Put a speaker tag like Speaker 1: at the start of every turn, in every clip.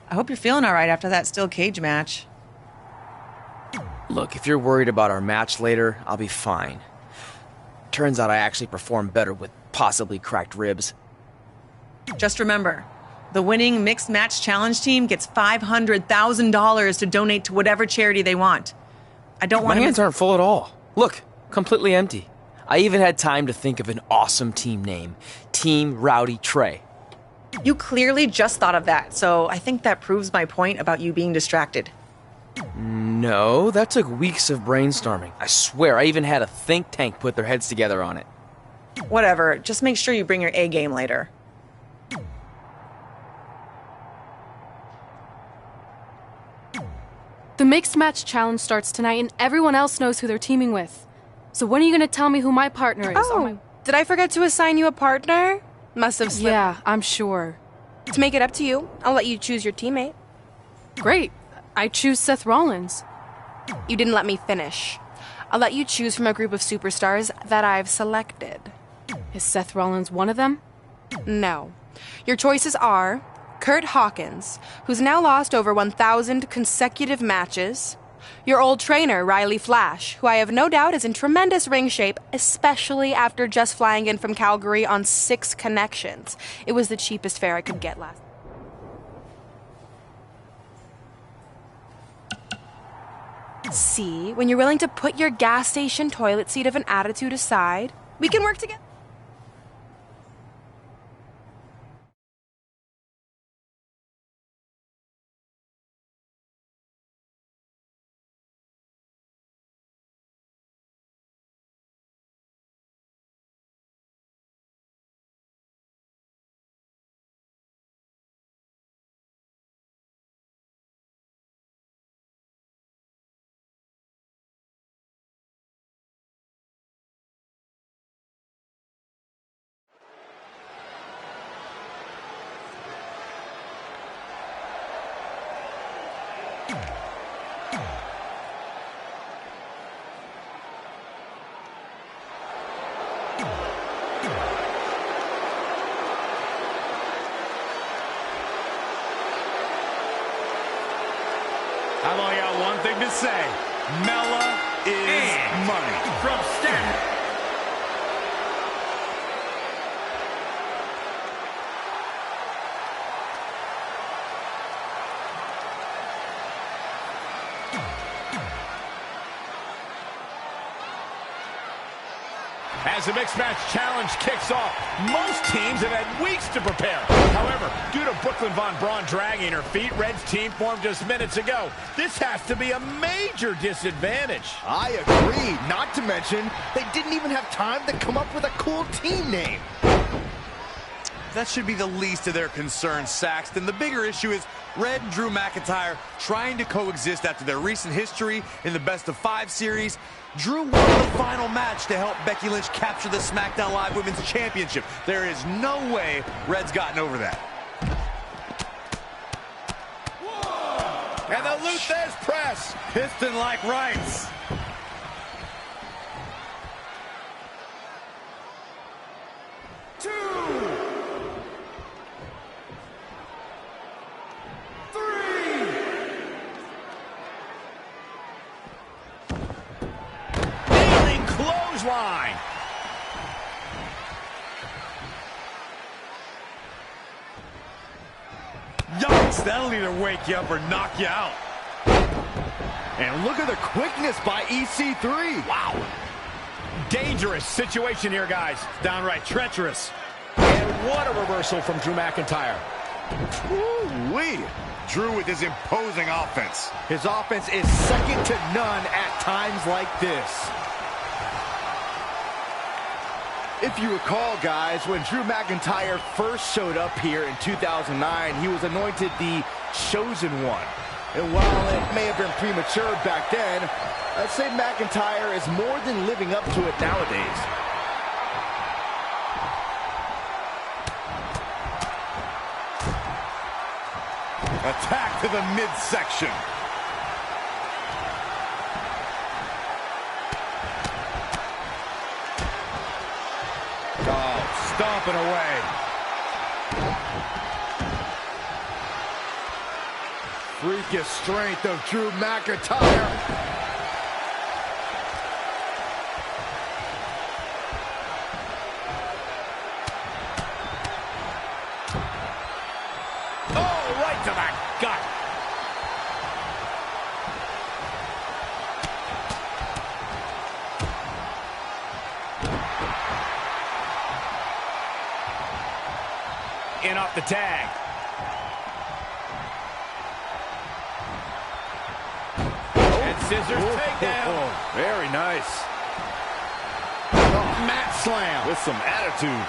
Speaker 1: I hope you're feeling all right after that steel cage match.
Speaker 2: Look, if you're worried about our match later, I'll be fine. Turns out I actually performed better with possibly cracked ribs.
Speaker 1: Just remember, the winning mixed match challenge team gets $500,000 to donate to whatever charity they want. I don't want
Speaker 2: My hands aren't full at all. Look, completely empty. I even had time to think of an awesome team name. Team Rowdy Trey.
Speaker 1: You clearly just thought of that, so I think that proves my point about you being distracted.
Speaker 2: No, that took weeks of brainstorming. I swear, I even had a think tank put their heads together on it.
Speaker 1: Whatever, just make sure you bring your A game later.
Speaker 3: The mixed match challenge starts tonight and everyone else knows who they're teaming with. So when are you gonna tell me who my partner is?
Speaker 4: Oh, did I forget to assign you a partner? Must have slipped.
Speaker 3: Yeah, I'm sure.
Speaker 4: To make it up to you, I'll let you choose your teammate.
Speaker 3: Great. I choose Seth Rollins.
Speaker 4: You didn't let me finish. I'll let you choose from a group of superstars that I've selected.
Speaker 3: Is Seth Rollins one of them?
Speaker 4: No. Your choices are Kurt Hawkins, who's now lost over 1,000 consecutive matches. Your old trainer, Riley Flash, who I have no doubt is in tremendous ring shape, especially after just flying in from Calgary on 6 connections. It was the cheapest fare I could get last. See, when you're willing to put your gas station toilet seat of an attitude aside, we can work together.
Speaker 5: I've only got one thing to say. Mela is money. From Stanton. As the mixed match challenge kicks off, most teams have had weeks to prepare. However, due to Brooklyn Von Braun dragging her feet, Red's team formed just minutes ago. This has to be a major disadvantage.
Speaker 6: I agree. Not to mention, they didn't even have time to come up with a cool team name.
Speaker 7: That should be the least of their concerns, Saxton. The bigger issue is Red and Drew McIntyre trying to coexist after their recent history in the best-of-5 series. Drew won the final match to help Becky Lynch capture the SmackDown Live Women's Championship. There is no way Red's gotten over that.
Speaker 5: Whoa. And the Luthez press.
Speaker 7: Piston-like rights.
Speaker 5: Line.
Speaker 7: Yikes! Yes, that'll either wake you up or knock you out.
Speaker 6: And look at the quickness by EC3.
Speaker 5: Wow. Dangerous situation here, guys.
Speaker 7: Downright treacherous.
Speaker 5: And what a reversal from Drew McIntyre.
Speaker 6: Woo-wee.
Speaker 7: Drew with his imposing offense.
Speaker 6: His offense is second to none at times like this. If you recall, guys, when Drew McIntyre first showed up here in 2009, he was anointed the Chosen One. And while it may have been premature back then, I'd say McIntyre is more than living up to it nowadays.
Speaker 7: Attack to the midsection. Oh, stomping away.
Speaker 6: Freakish strength of Drew McIntyre.
Speaker 5: Oh, right to the gut. In off the tag. And scissors takedown.
Speaker 6: Very nice.
Speaker 5: Mat slam.
Speaker 7: With some attitude.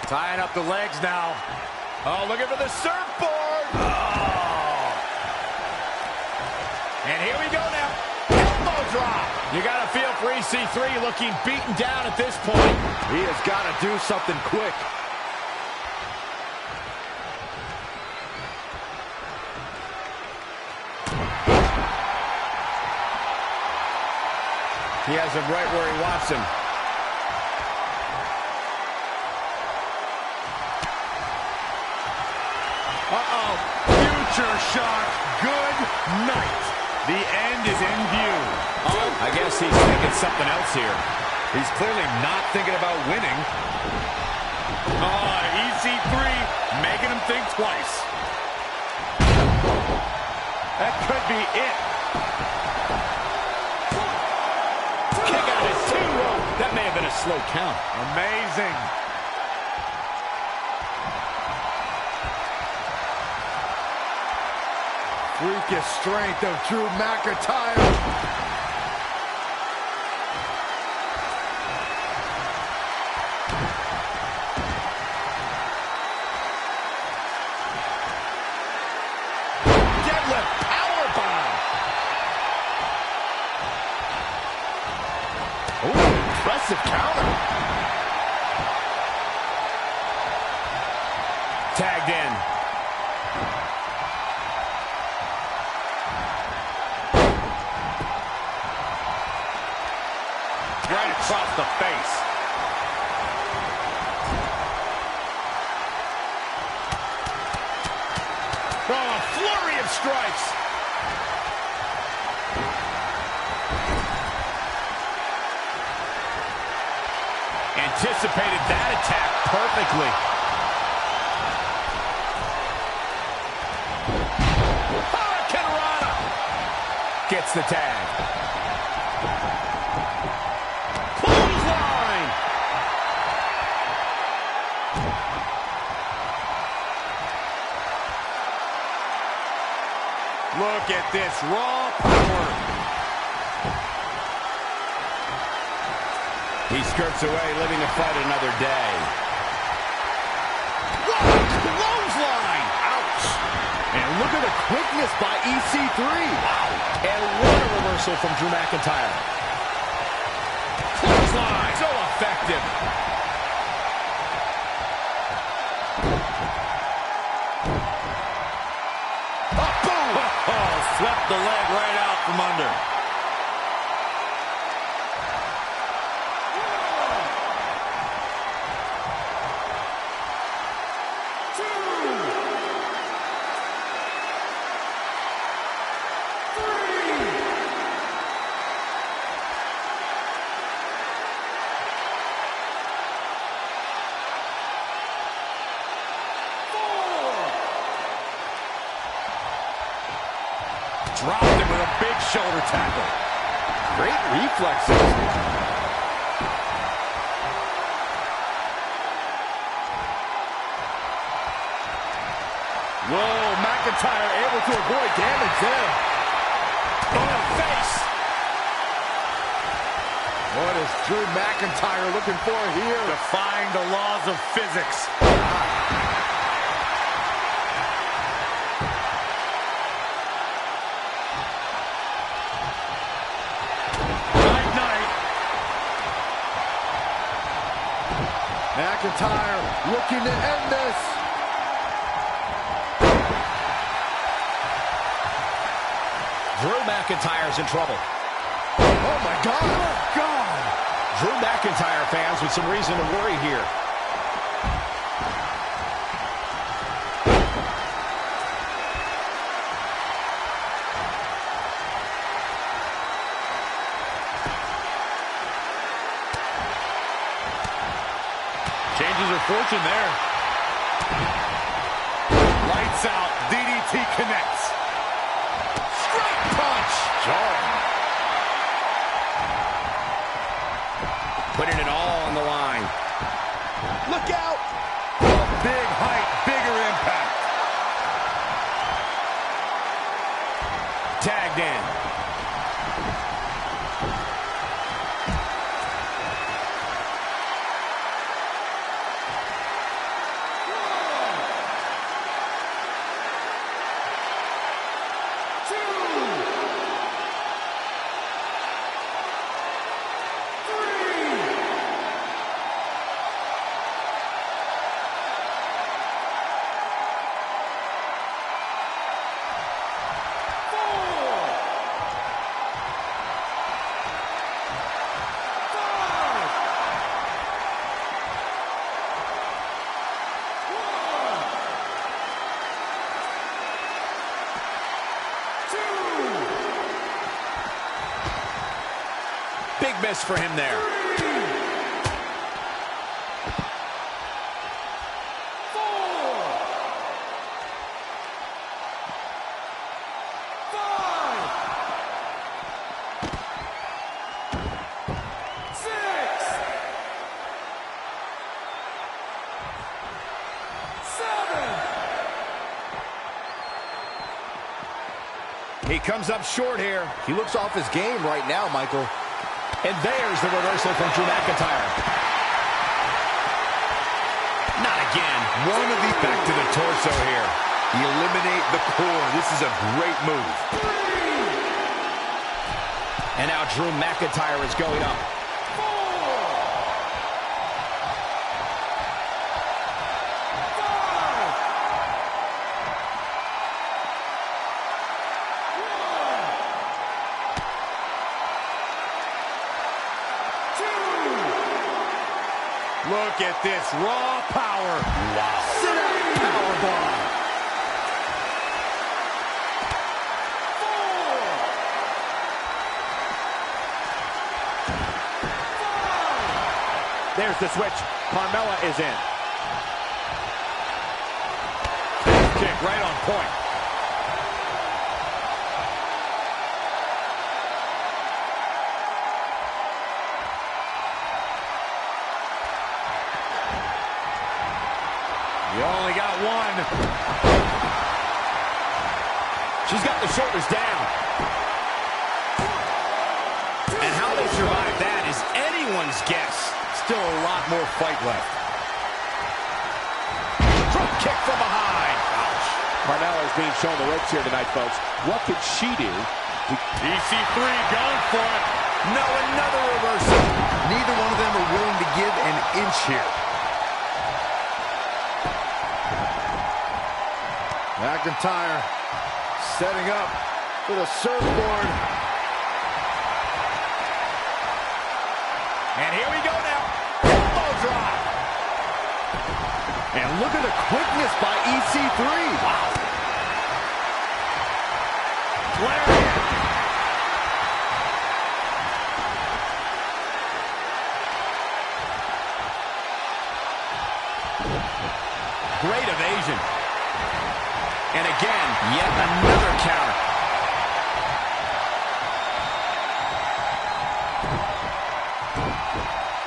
Speaker 5: Tying up the legs now. Oh, looking for the surfboard. Oh. And here we go now. Elbow drop. You got to feel for EC3 looking beaten down at this point.
Speaker 6: He has got to do something quick.
Speaker 5: He has him right where he wants him.
Speaker 7: Uh-oh. Future shock. Good night. The end is in view.
Speaker 5: Oh, I guess he's thinking something else here.
Speaker 7: He's clearly not thinking about winning. Oh, EC3 making him think twice.
Speaker 5: That could be it. Kick out at 2. That may have been a slow count.
Speaker 7: Amazing.
Speaker 6: Freakish strength of Drew McIntyre.
Speaker 5: Deadlift powerbomb.
Speaker 6: Oh, impressive counter.
Speaker 5: Tagged in. Right across the face. Oh, a flurry of strikes. Anticipated that attack perfectly. Hurricane Rana gets the tag. Clothesline.
Speaker 7: Look at this raw power.
Speaker 5: He skirts away, living to fight another day. Clothesline!
Speaker 6: Ouch. And look at the quickness by EC3.
Speaker 5: Wow! And what a reversal from Drew McIntyre. Clothesline! So effective. Oh, boom!
Speaker 7: Oh, swept the leg right out from under.
Speaker 5: Dropped him with a big shoulder tackle.
Speaker 6: Great reflexes. Whoa, McIntyre able to avoid damage there.
Speaker 5: In the face.
Speaker 6: What is Drew McIntyre looking for here?
Speaker 5: Defying the laws of physics.
Speaker 6: McIntyre looking to end this.
Speaker 5: Drew McIntyre's in trouble.
Speaker 6: Oh my God! Oh God!
Speaker 5: Drew McIntyre fans with some reason to worry here. Changes her fortune there. Lights out. DDT connects. Straight punch. Jarring. Putting it all on the line. Look out. Big height, bigger impact. Tagged in. Big miss for him there.
Speaker 6: 3, 4, 5, 6, 7.
Speaker 5: He comes up short here.
Speaker 6: He looks off his game right now, Michael.
Speaker 5: And there's the reversal from Drew McIntyre. Not again.
Speaker 7: One of the back to the torso here. Eliminate the core. This is a great move.
Speaker 5: And now Drew McIntyre is going up.
Speaker 6: 4, 5, 2.
Speaker 7: Look at this raw power.
Speaker 5: Wow.
Speaker 6: Sit out powerbomb. 4, 5.
Speaker 5: There's the switch. Carmella is in. Kick right on point. You only got one. She's got the shoulders down. And how they survive that is anyone's guess.
Speaker 7: Still a lot more fight left.
Speaker 5: Drop kick from behind. Ouch.
Speaker 8: Carmella is being shown the ropes here tonight, folks. What could she do?
Speaker 5: EC3 going for it. No, another reversal.
Speaker 7: Neither one of them are willing to give an inch here.
Speaker 6: McIntyre setting up for the surfboard.
Speaker 5: And here we go now. Elbow drop.
Speaker 6: And look at the quickness by EC3.
Speaker 5: Wow. Lariat. Great evasion. And again, yet another counter.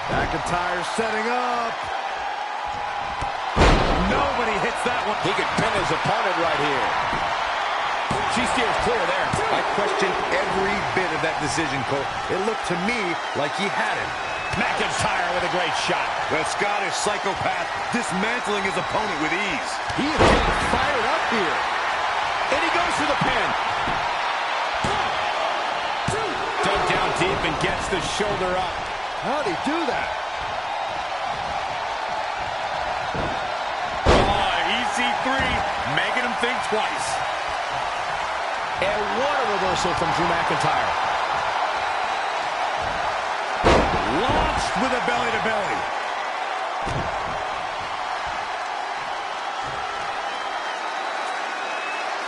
Speaker 6: McIntyre setting up.
Speaker 5: Nobody hits that one. He could pin his opponent right here. She steers clear there.
Speaker 7: I question every bit of that decision, Cole. It looked to me like he had him.
Speaker 5: McIntyre with a great shot.
Speaker 7: The Scottish psychopath dismantling his opponent with ease.
Speaker 6: He is getting fired up here.
Speaker 5: And he goes for the pin. Dug down deep and gets the shoulder up.
Speaker 6: How'd he do that?
Speaker 5: EC3 making him think twice.
Speaker 2: And what a reversal from Drew McIntyre.
Speaker 5: Launched with a belly-to-belly.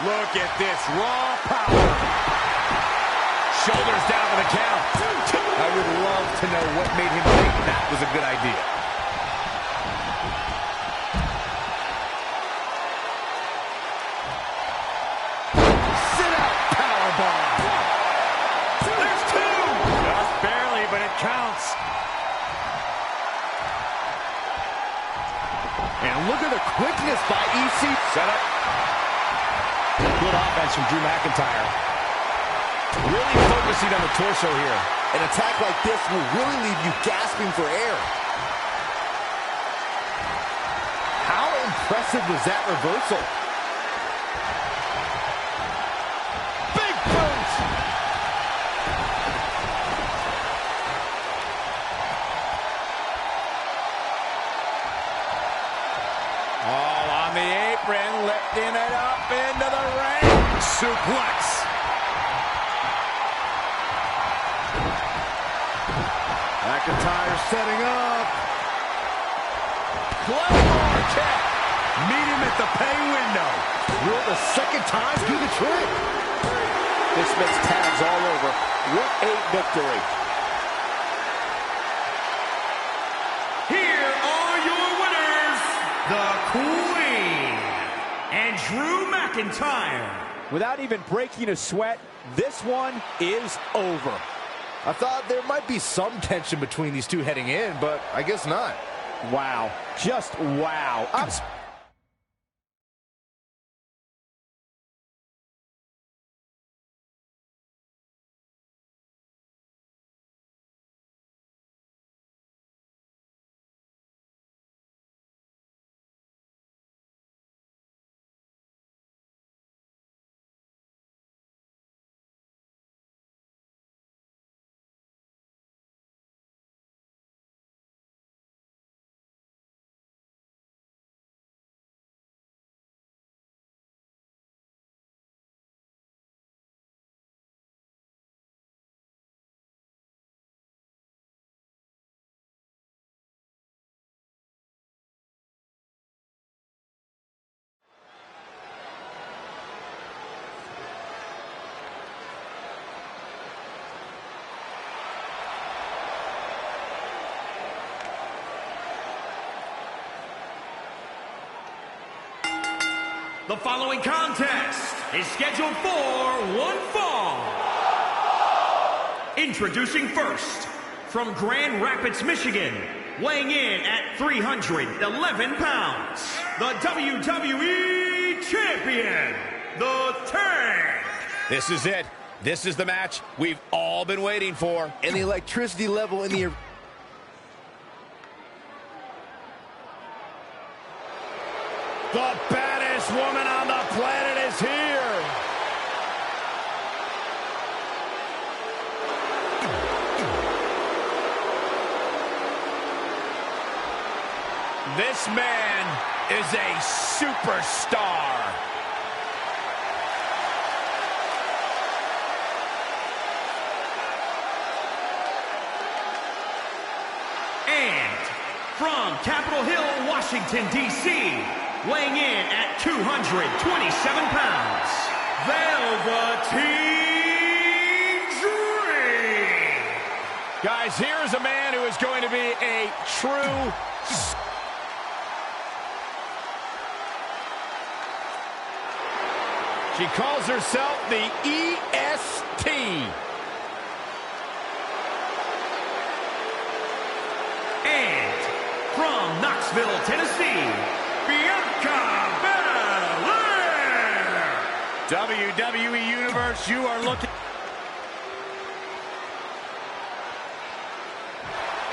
Speaker 5: Look at this raw power. Shoulders down for the count.
Speaker 7: I would love to know what made him think that was a good idea.
Speaker 5: Sit-out powerbomb. There's two. Just barely, but it counts.
Speaker 6: And look at the quickness by EC.
Speaker 5: Set up. Good offense from Drew McIntyre. Really focusing on the torso here.
Speaker 6: An attack like this will really leave you gasping for air. How impressive was that reversal?
Speaker 5: Big boot. All on the apron, lifting it up into the ring. Suplex.
Speaker 6: McIntyre setting up.
Speaker 5: Claymore kick. Meet him at the pay window.
Speaker 6: Will the second time do the trick?
Speaker 8: This makes tags all over. What a victory.
Speaker 9: Here are your winners, the Queen and Drew McIntyre.
Speaker 8: Without even breaking a sweat, this one is over.
Speaker 6: I thought there might be some tension between these two heading in, but I guess not.
Speaker 8: Wow. Just wow.
Speaker 9: The following contest is scheduled for one fall. Introducing first, from Grand Rapids, Michigan, weighing in at 311 pounds, the WWE Champion, The Tank.
Speaker 5: This is it. This is the match we've all been waiting for.
Speaker 6: And the electricity level in the...
Speaker 5: The baddest woman on the planet is here. This man is a superstar.
Speaker 9: And from Capitol Hill, Washington, D.C., weighing in at 227 pounds, Velveteen Dream.
Speaker 5: Guys, here's a man who is going to be a true... She calls herself the EST.
Speaker 9: from Knoxville, Tennessee, Bianca Belair.
Speaker 5: WWE Universe, you are looking...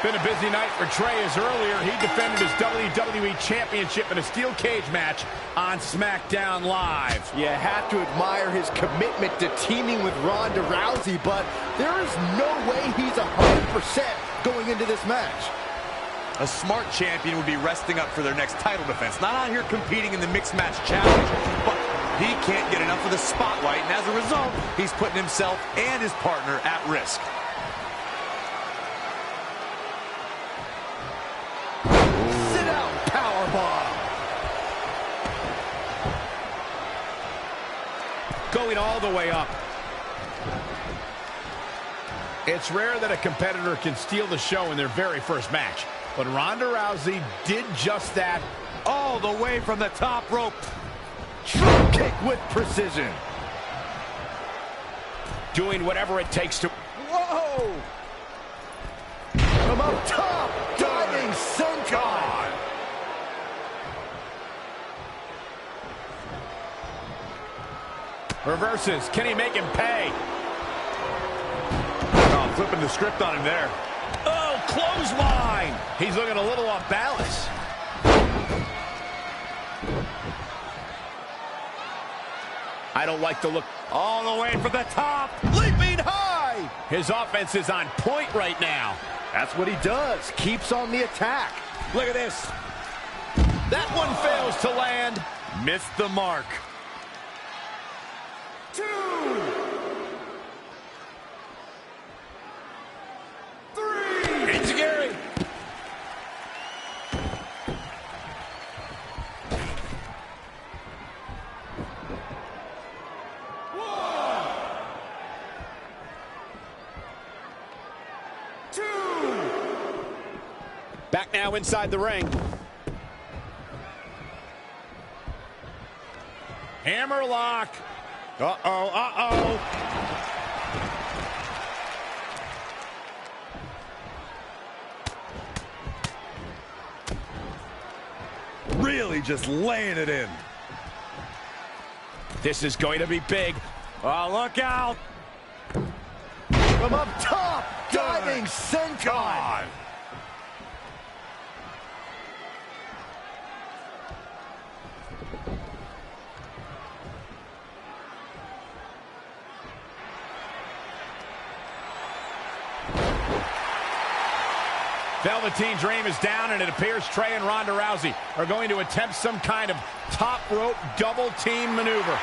Speaker 5: Been a busy night for Trey, as earlier he defended his WWE Championship in a steel cage match on SmackDown Live.
Speaker 6: You have to admire his commitment to teaming with Ronda Rousey, but there is no way he's 100% going into this match.
Speaker 7: A smart champion would be resting up for their next title defense. Not out here competing in the mixed match challenge, but he can't get enough of the spotlight, and as a result, he's putting himself and his partner at risk.
Speaker 5: Going all the way up. It's rare that a competitor can steal the show in their very first match, but Ronda Rousey did just that
Speaker 7: all the way from the top rope.
Speaker 6: Drop kick with precision.
Speaker 5: Doing whatever it takes to...
Speaker 6: Whoa! From up top, diving senton.
Speaker 5: Reverses. Can he make him pay?
Speaker 7: Oh, flipping the script on him there.
Speaker 5: Oh, clothesline. He's looking a little off balance. I don't like the look.
Speaker 7: All the way from the top.
Speaker 6: Leaping high.
Speaker 5: His offense is on point right now.
Speaker 6: That's what he does. Keeps on the attack.
Speaker 5: Look at this. That one fails to land.
Speaker 7: Missed the mark.
Speaker 9: 2, 3.
Speaker 5: It's Gary. Back now inside the ring. Hammerlock. Uh-oh, uh-oh.
Speaker 7: Really just laying it in.
Speaker 5: This is going to be big.
Speaker 7: Oh, look out.
Speaker 6: From up top, diving senton.
Speaker 5: Velveteen Dream is down, and it appears Trey and Ronda Rousey are going to attempt some kind of top rope double team maneuver.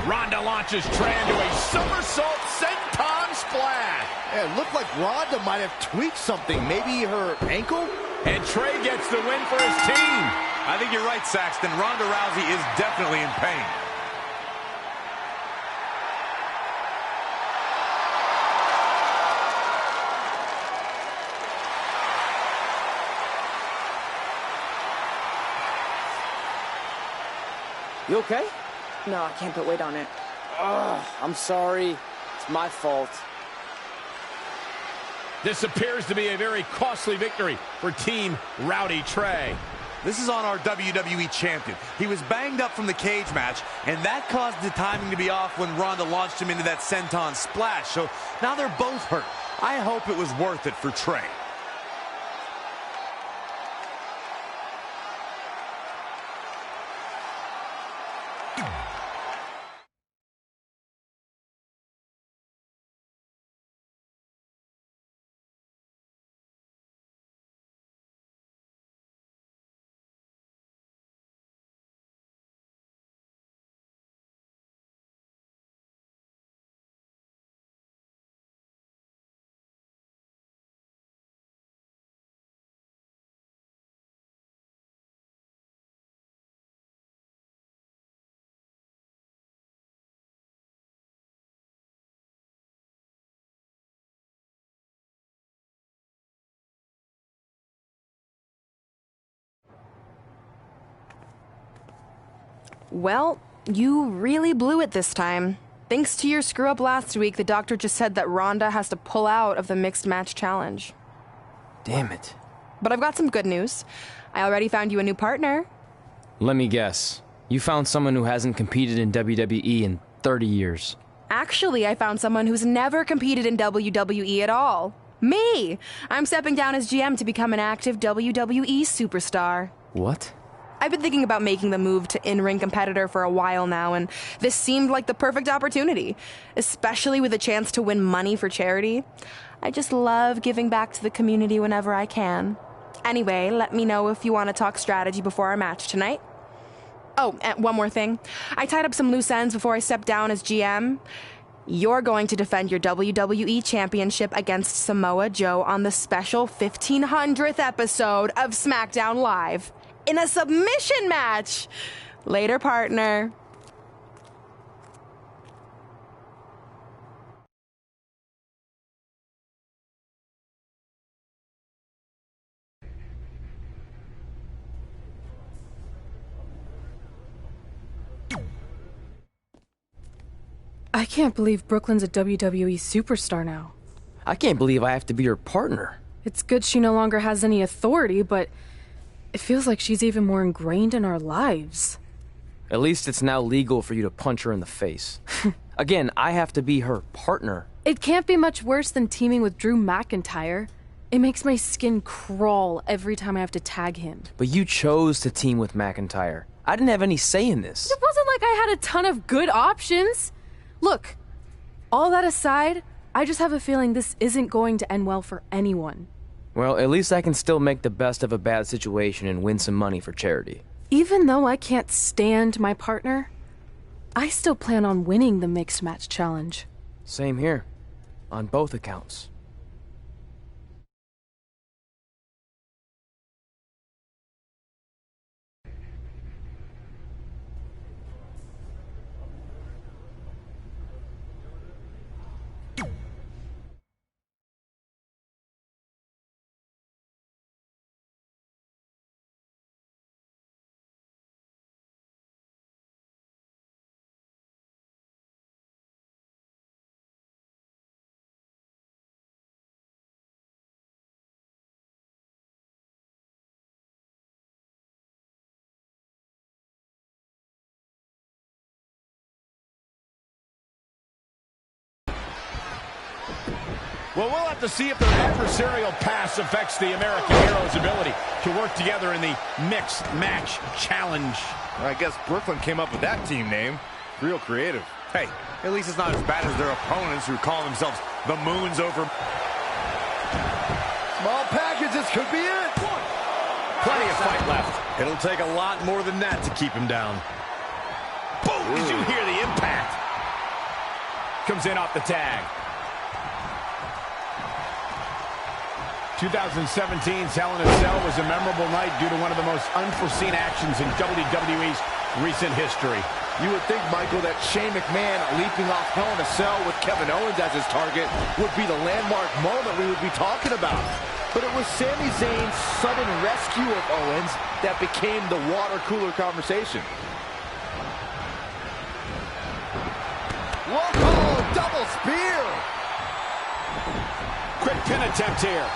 Speaker 5: Ronda launches Trey into a somersault senton splash.
Speaker 6: Yeah, it looked like Ronda might have tweaked something, maybe her ankle?
Speaker 5: And Trey gets the win for his team.
Speaker 7: I think you're right, Saxton. Ronda Rousey is definitely in pain.
Speaker 2: You okay?
Speaker 1: No, I can't put weight on it.
Speaker 2: Ugh, I'm sorry. It's my fault.
Speaker 5: This appears to be a very costly victory for Team Rowdy Trey.
Speaker 7: This is on our WWE champion. He was banged up from the cage match, and that caused the timing to be off when Ronda launched him into that senton splash. So now they're both hurt. I hope it was worth it for Trey.
Speaker 4: Well, you really blew it this time. Thanks to your screw-up last week, the doctor just said that Rhonda has to pull out of the mixed match challenge.
Speaker 2: Damn it.
Speaker 4: But I've got some good news. I already found you a new partner.
Speaker 2: Let me guess. You found someone who hasn't competed in WWE in 30 years.
Speaker 4: Actually, I found someone who's never competed in WWE at all. Me! I'm stepping down as GM to become an active WWE superstar.
Speaker 2: What?
Speaker 4: I've been thinking about making the move to in-ring competitor for a while now, and this seemed like the perfect opportunity, especially with a chance to win money for charity. I just love giving back to the community whenever I can. Anyway, let me know if you want to talk strategy before our match tonight. Oh, and one more thing. I tied up some loose ends before I stepped down as GM. You're going to defend your WWE Championship against Samoa Joe on the special 1500th episode of SmackDown Live in a submission match. Later, partner.
Speaker 3: I can't believe Brooklyn's a WWE superstar now.
Speaker 2: I can't believe I have to be her partner.
Speaker 3: It's good she no longer has any authority, but it feels like she's even more ingrained in our lives.
Speaker 2: At least it's now legal for you to punch her in the face. Again, I have to be her partner.
Speaker 3: It can't be much worse than teaming with Drew McIntyre. It makes my skin crawl every time I have to tag him.
Speaker 2: But you chose to team with McIntyre. I didn't have any say in this.
Speaker 3: It wasn't like I had a ton of good options. Look, all that aside, I just have a feeling this isn't going to end well for anyone.
Speaker 2: Well, at least I can still make the best of a bad situation and win some money for charity.
Speaker 3: Even though I can't stand my partner, I still plan on winning the Mixed Match Challenge.
Speaker 2: Same here, on both accounts.
Speaker 5: Well, we'll have to see if their adversarial pass affects the American Hero's ability to work together in the Mixed Match Challenge.
Speaker 6: I guess Brooklyn came up with that team name. Real creative.
Speaker 7: Hey, at least it's not as bad as their opponents who call themselves the Moons over.
Speaker 6: Small packages could be it.
Speaker 5: Plenty of fight left.
Speaker 7: It'll take a lot more than that to keep him down.
Speaker 5: Boom! Did you hear the impact? Comes in off the tag. 2017's Hell in a Cell was a memorable night due to one of the most unforeseen actions in WWE's recent history.
Speaker 6: You would think, Michael, that Shane McMahon leaping off Hell in a Cell with Kevin Owens as his target would be the landmark moment we would be talking about. But it was Sami Zayn's sudden rescue of Owens that became the water cooler conversation. Whoa, double spear!
Speaker 5: Quick pin attempt here.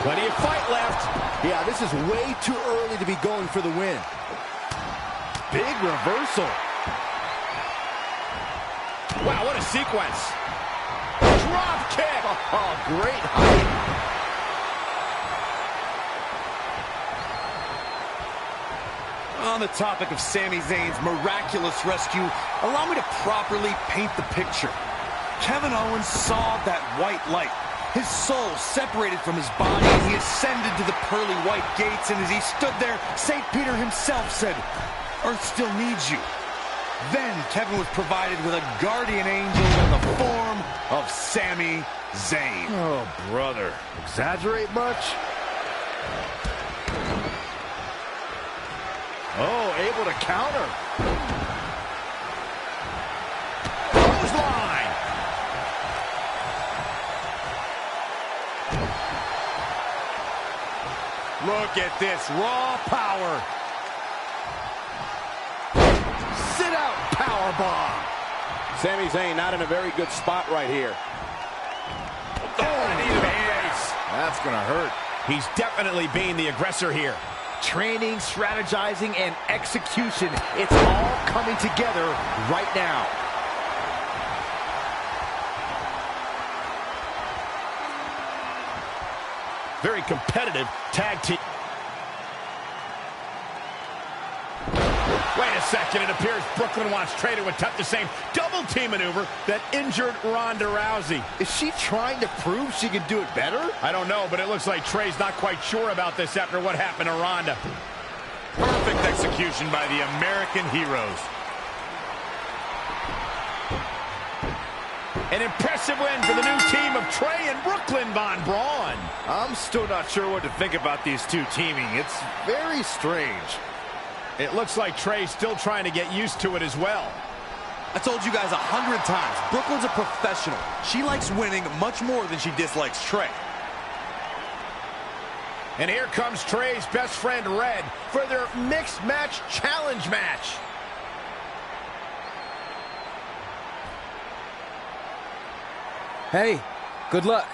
Speaker 5: Plenty of fight left.
Speaker 6: Yeah, this is way too early to be going for the win. Big reversal.
Speaker 5: Wow, what a sequence. Drop kick.
Speaker 6: Oh, great height.
Speaker 7: On the topic of Sami Zayn's miraculous rescue, allow me to properly paint the picture. Kevin Owens saw that white light. His soul separated from his body, and he ascended to the pearly white gates, and as he stood there, St. Peter himself said, "Earth still needs you." Then Kevin was provided with a guardian angel in the form of Sami Zayn.
Speaker 6: Oh, brother. Exaggerate much? Oh, able to counter.
Speaker 5: Clothesline.
Speaker 7: Look at this raw power.
Speaker 6: bomb.
Speaker 8: Sami Zayn not in a very good spot right here.
Speaker 6: That's going to hurt.
Speaker 5: He's definitely being the aggressor here.
Speaker 6: Training, strategizing, and execution. It's all coming together right now.
Speaker 5: Very competitive tag team. Wait a second, it appears Brooklyn wants Trey to attempt the same double team maneuver that injured Ronda Rousey.
Speaker 6: Is she trying to prove she can do it better?
Speaker 5: I don't know, but it looks like Trey's not quite sure about this after what happened to Ronda.
Speaker 7: Perfect execution by the American heroes.
Speaker 5: An impressive win for the new team of Trey and Brooklyn Von Braun.
Speaker 6: I'm still not sure what to think about these two teaming. It's very strange.
Speaker 5: It looks like Trey's still trying to get used to it as well.
Speaker 7: I told you guys 100 times, Brooklyn's a professional. She likes winning much more than she dislikes Trey.
Speaker 5: And here comes Trey's best friend, Red, for their mixed match challenge match.
Speaker 2: Hey, good luck.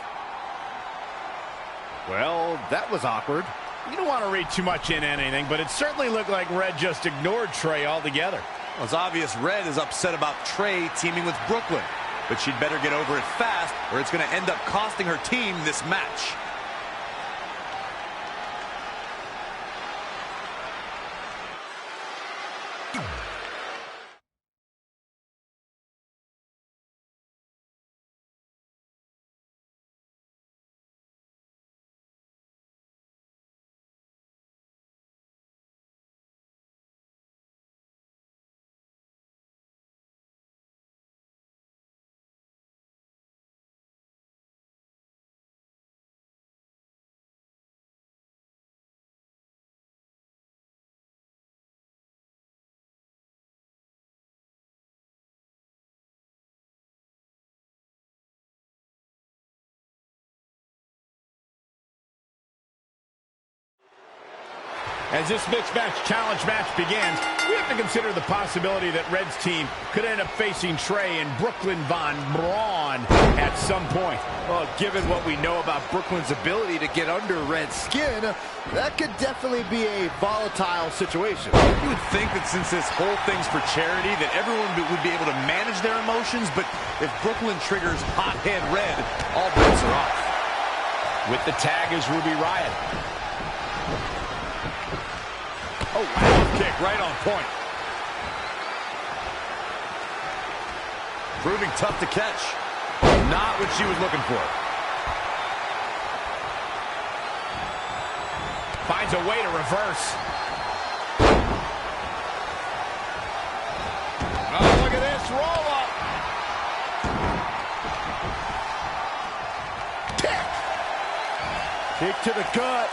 Speaker 6: Well, that was awkward.
Speaker 5: You don't want to read too much into anything, but it certainly looked like Red just ignored Trey altogether.
Speaker 7: Well, it's obvious Red is upset about Trey teaming with Brooklyn, but she'd better get over it fast or it's going to end up costing her team this match.
Speaker 5: As this mixed match challenge match begins, we have to consider the possibility that Red's team could end up facing Trey and Brooklyn Von Braun at some point.
Speaker 6: Well, given what we know about Brooklyn's ability to get under Red's skin, that could definitely be a volatile situation.
Speaker 7: You would think that since this whole thing's for charity, that everyone would be able to manage their emotions, but if Brooklyn triggers hothead Red, all bets are off.
Speaker 5: With the tag is Ruby Riott. Oh, wow, kick right on point.
Speaker 7: Proving tough to catch. Not what she was looking for.
Speaker 5: Finds a way to reverse. Oh, look at this. Roll up.
Speaker 6: Kick to the gut.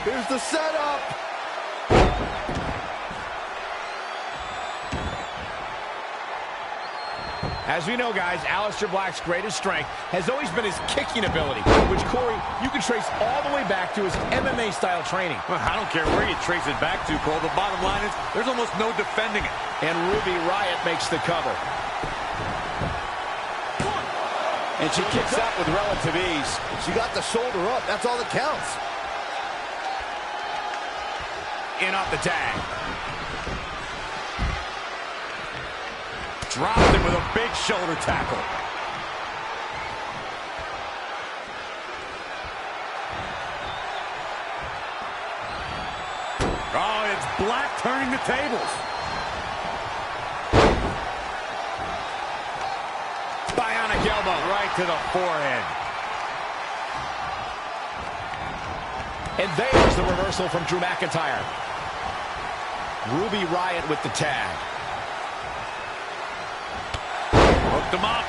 Speaker 6: Here's the setup.
Speaker 5: As we know, guys, Aleister Black's greatest strength has always been his kicking ability, which, Corey, you can trace all the way back to his MMA-style training.
Speaker 7: Well, I don't care where you trace it back to, Cole. The bottom line is there's almost no defending it.
Speaker 5: And Ruby Riott makes the cover.
Speaker 8: And she kicks out with relative ease.
Speaker 6: She got the shoulder up. That's all that counts.
Speaker 5: In off the tag.
Speaker 7: Dropped him with a big shoulder tackle. Oh, it's Black turning the tables.
Speaker 5: Bionic elbow
Speaker 7: right to the forehead.
Speaker 5: And there's the reversal from Drew McIntyre. Ruby Riott with the tag.
Speaker 7: Hooked him up.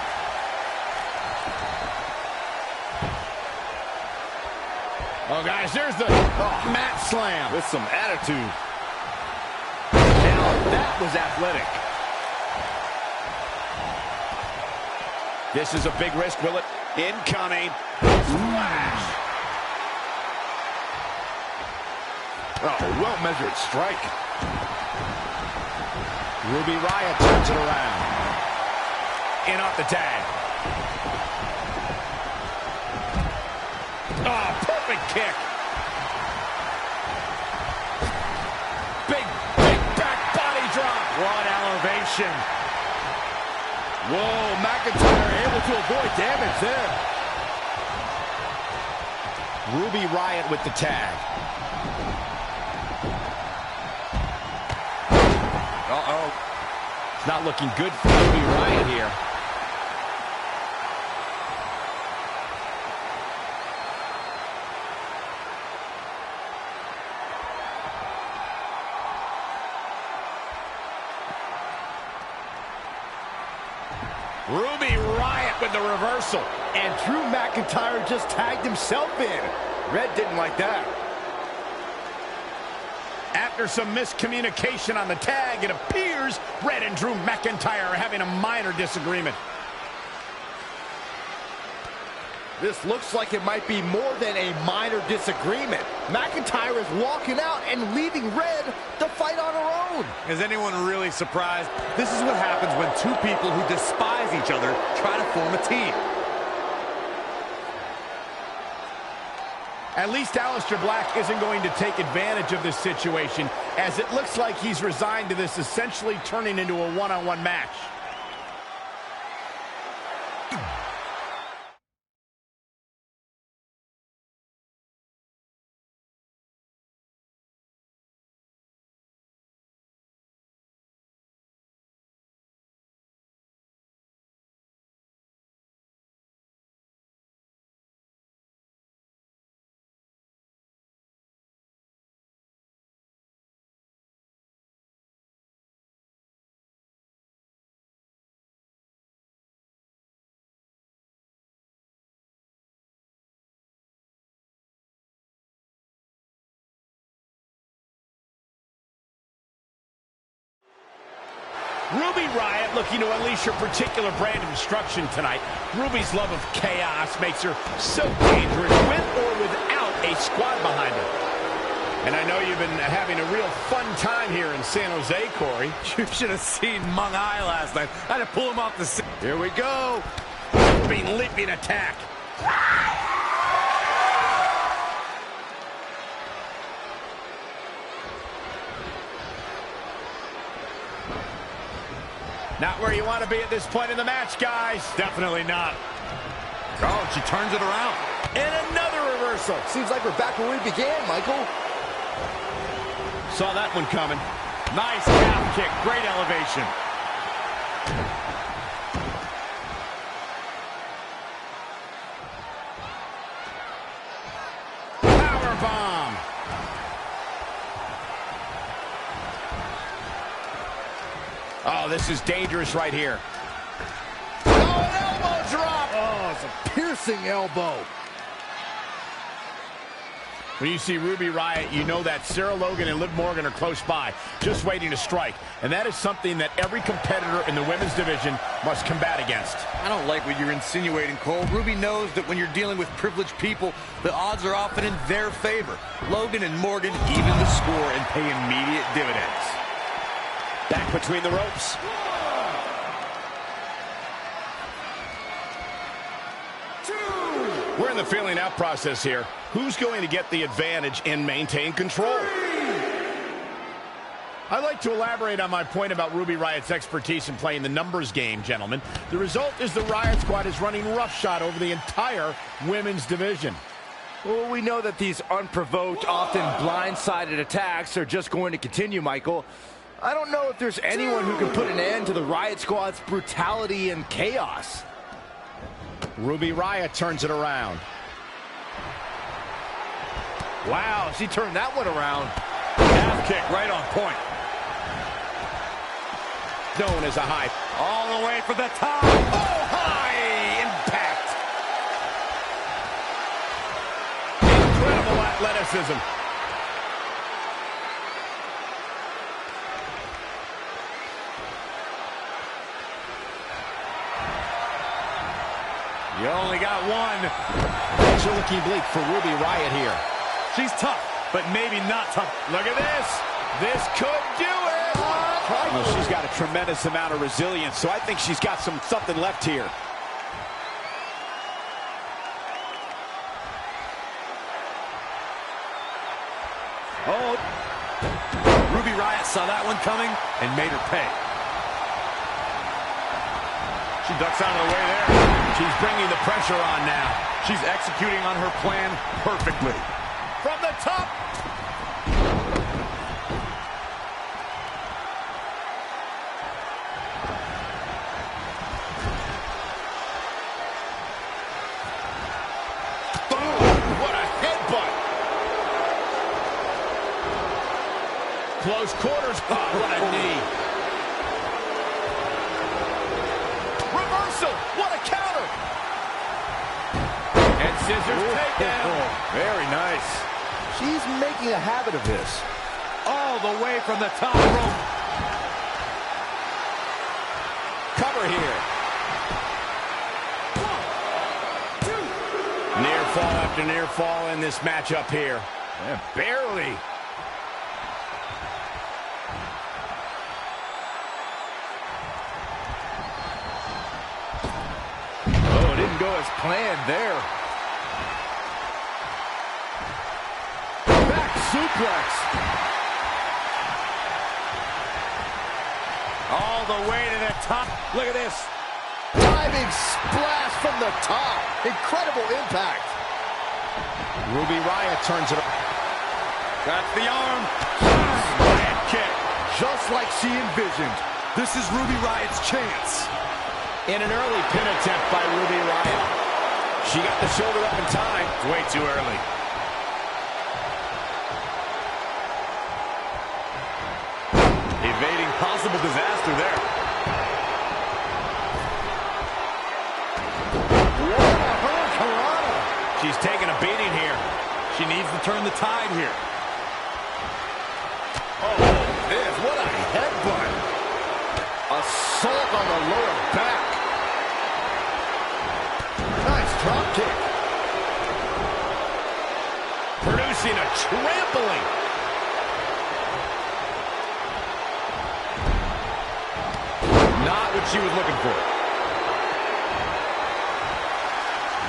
Speaker 5: Oh, guys, there's the mat slam.
Speaker 6: With some attitude. Now, that was athletic.
Speaker 5: This is a big risk, will it?
Speaker 8: Incoming.
Speaker 5: Flash.
Speaker 6: Oh, well-measured strike.
Speaker 5: Ruby Riott turns it around. In off the tag. Oh, perfect kick. Big back body drop.
Speaker 6: What elevation. Whoa, McIntyre able to avoid damage there.
Speaker 5: Ruby Riott with the tag.
Speaker 6: Uh-oh.
Speaker 5: It's not looking good for Ruby Riott here. Ruby Riott with the reversal.
Speaker 6: And Drew McIntyre just tagged himself in. Red didn't like that.
Speaker 5: After some miscommunication on the tag, it appears Red and Drew McIntyre are having a minor disagreement.
Speaker 6: This looks like it might be more than a minor disagreement. McIntyre is walking out and leaving Red to fight on her own.
Speaker 7: Is anyone really surprised? This is what happens when two people who despise each other try to form a team.
Speaker 5: At least Aleister Black isn't going to take advantage of this situation, as it looks like he's resigned to this essentially turning into a one-on-one match. Ruby Riott looking to unleash her particular brand of destruction tonight. Ruby's love of chaos makes her so dangerous with or without a squad behind her. And I know you've been having a real fun time here in San Jose, Corey.
Speaker 7: You should have seen Mung Eye last night. I had to pull him off the scene.
Speaker 6: Here we go.
Speaker 5: Being leaping attack. Not where you want to be at this point in the match, guys.
Speaker 7: Definitely not. Oh, she turns it around.
Speaker 5: And another reversal.
Speaker 6: Seems like we're back where we began, Michael.
Speaker 5: Saw that one coming.
Speaker 7: Nice calf kick. Great elevation.
Speaker 5: Power bomb. Oh, this is dangerous right here.
Speaker 6: Oh, an elbow drop. Oh, it's a piercing elbow.
Speaker 5: When you see Ruby Riott, you know that Sarah Logan and Liv Morgan are close by, just waiting to strike. And that is something that every competitor in the women's division must combat against.
Speaker 7: I don't like what you're insinuating, Cole. Ruby knows that when you're dealing with privileged people, the odds are often in their favor. Logan and Morgan even the score and pay immediate dividends.
Speaker 5: Back between the ropes. We're in the feeling out process here. Who's going to get the advantage and maintain control? I'd like to elaborate on my point about Ruby Riott's expertise in playing the numbers game, gentlemen. The result is the Riott squad is running roughshod over the entire women's division.
Speaker 6: Well, we know that these unprovoked, often blindsided attacks are just going to continue, Michael. I don't know if there's anyone who can put an end to the Riott squad's brutality and chaos.
Speaker 5: Ruby Riott turns it around.
Speaker 6: Wow, she turned that one around.
Speaker 7: Calf kick right on point.
Speaker 5: Known as a high.
Speaker 7: All the way for the top. Oh,
Speaker 5: High impact. Incredible athleticism.
Speaker 7: You only got one.
Speaker 5: Things are looking bleak for Ruby Riott here.
Speaker 7: She's tough, but maybe not tough.
Speaker 5: Look at this. This could do it. Well, she's got a tremendous amount of resilience, so I think she's got something left here.
Speaker 7: Oh, Ruby Riott saw that one coming and made her pay.
Speaker 5: She ducks out of the way there. She's bringing the pressure on now.
Speaker 7: She's executing on her plan perfectly.
Speaker 5: From the top. Close quarters. Oh, what a knee. Reversal. What a counter. And scissors takedown.
Speaker 6: Very nice. She's making a habit of this.
Speaker 7: All the way from the top rope.
Speaker 5: Cover here. 1, 2. Near fall after near fall in this matchup here.
Speaker 6: Yeah, barely. Go as planned there. Back suplex.
Speaker 5: All the way to the top. Look at this.
Speaker 6: Diving splash from the top. Incredible impact.
Speaker 5: Ruby Riott turns it up.
Speaker 7: Got the arm.
Speaker 5: Bad kick.
Speaker 6: Just like she envisioned.
Speaker 7: This is Ruby Riott's chance.
Speaker 5: In an early pin attempt by Ruby Riott. She got the shoulder up in time.
Speaker 7: Way too early. Evading possible disaster there.
Speaker 6: What a hurricanrana.
Speaker 5: She's taking a beating here.
Speaker 7: She needs to turn the tide here.
Speaker 6: Oh, this, what a headbutt. Assault on the lower back. Nice drop kick.
Speaker 5: Producing a trampling.
Speaker 7: Not what she was looking for.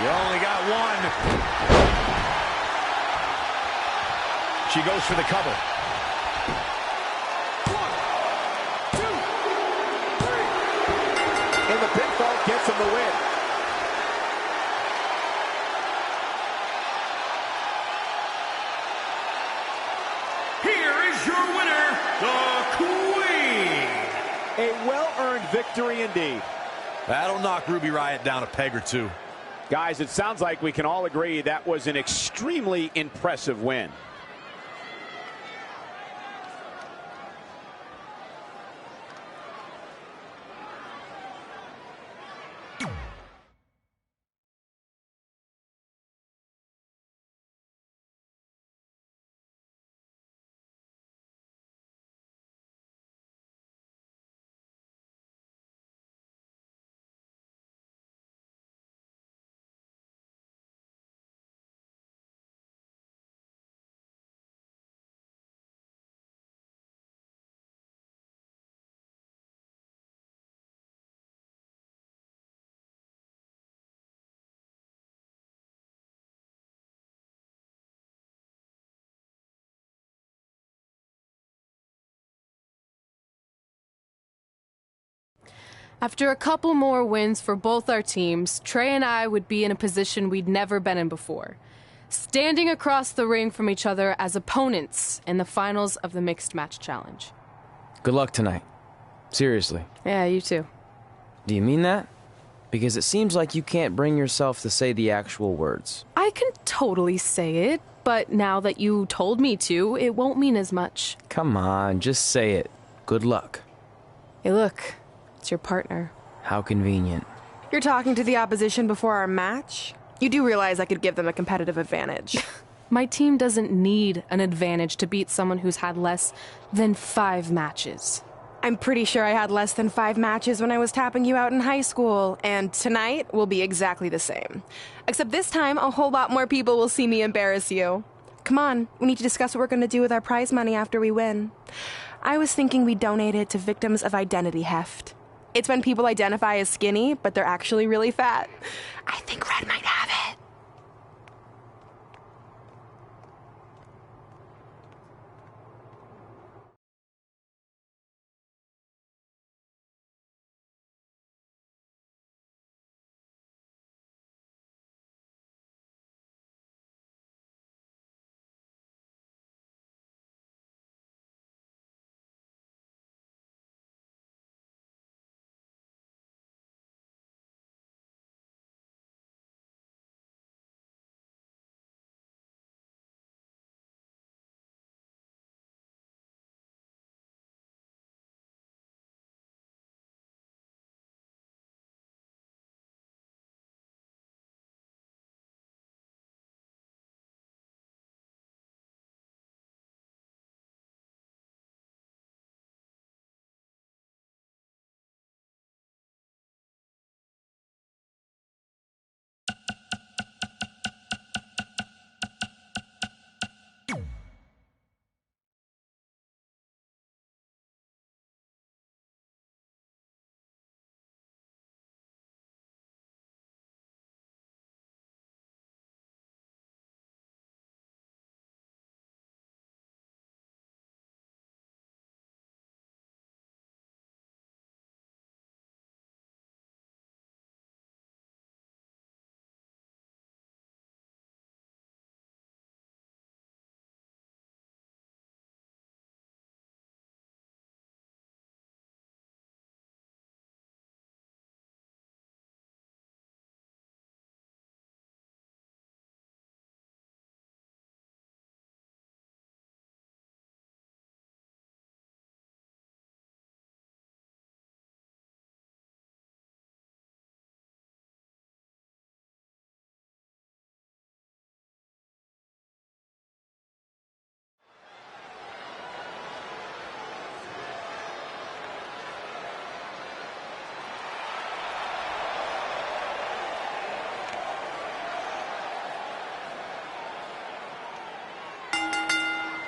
Speaker 5: You only got one. She goes for the cover.
Speaker 6: 1, 2, 3. And the pinfall gets him the win.
Speaker 9: Your winner, the Queen.
Speaker 5: A well-earned victory indeed.
Speaker 7: That'll knock Ruby Riott down a peg or two.
Speaker 5: Guys, it sounds like we can all agree that was an extremely impressive win.
Speaker 3: After a couple more wins for both our teams, Trey and I would be in a position we'd never been in before, standing across the ring from each other as opponents in the finals of the Mixed Match Challenge.
Speaker 2: Good luck tonight. Seriously.
Speaker 3: Yeah, you too.
Speaker 2: Do you mean that? Because it seems like you can't bring yourself to say the actual words.
Speaker 3: I can totally say it, but now that you told me to, it won't mean as much.
Speaker 2: Come on, just say it. Good luck.
Speaker 4: Hey, look. It's your partner.
Speaker 2: How convenient.
Speaker 4: You're talking to the opposition before our match? You do realize I could give them a competitive advantage.
Speaker 3: My team doesn't need an advantage to beat someone who's had less than 5 matches.
Speaker 4: I'm pretty sure I had less than 5 matches when I was tapping you out in high school, and tonight will be exactly the same. Except this time, a whole lot more people will see me embarrass you. Come on, we need to discuss what we're going to do with our prize money after we win. I was thinking we donate it to victims of identity heft. It's when people identify as skinny, but they're actually really fat. I think Red might have it.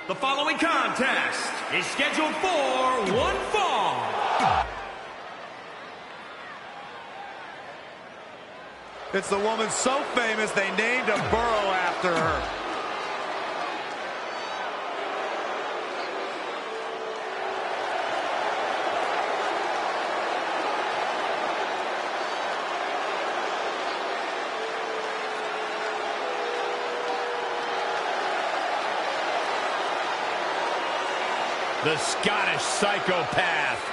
Speaker 9: The following contest is scheduled for one fall.
Speaker 7: It's the woman so famous they named a borough after her.
Speaker 5: The Scottish psychopath.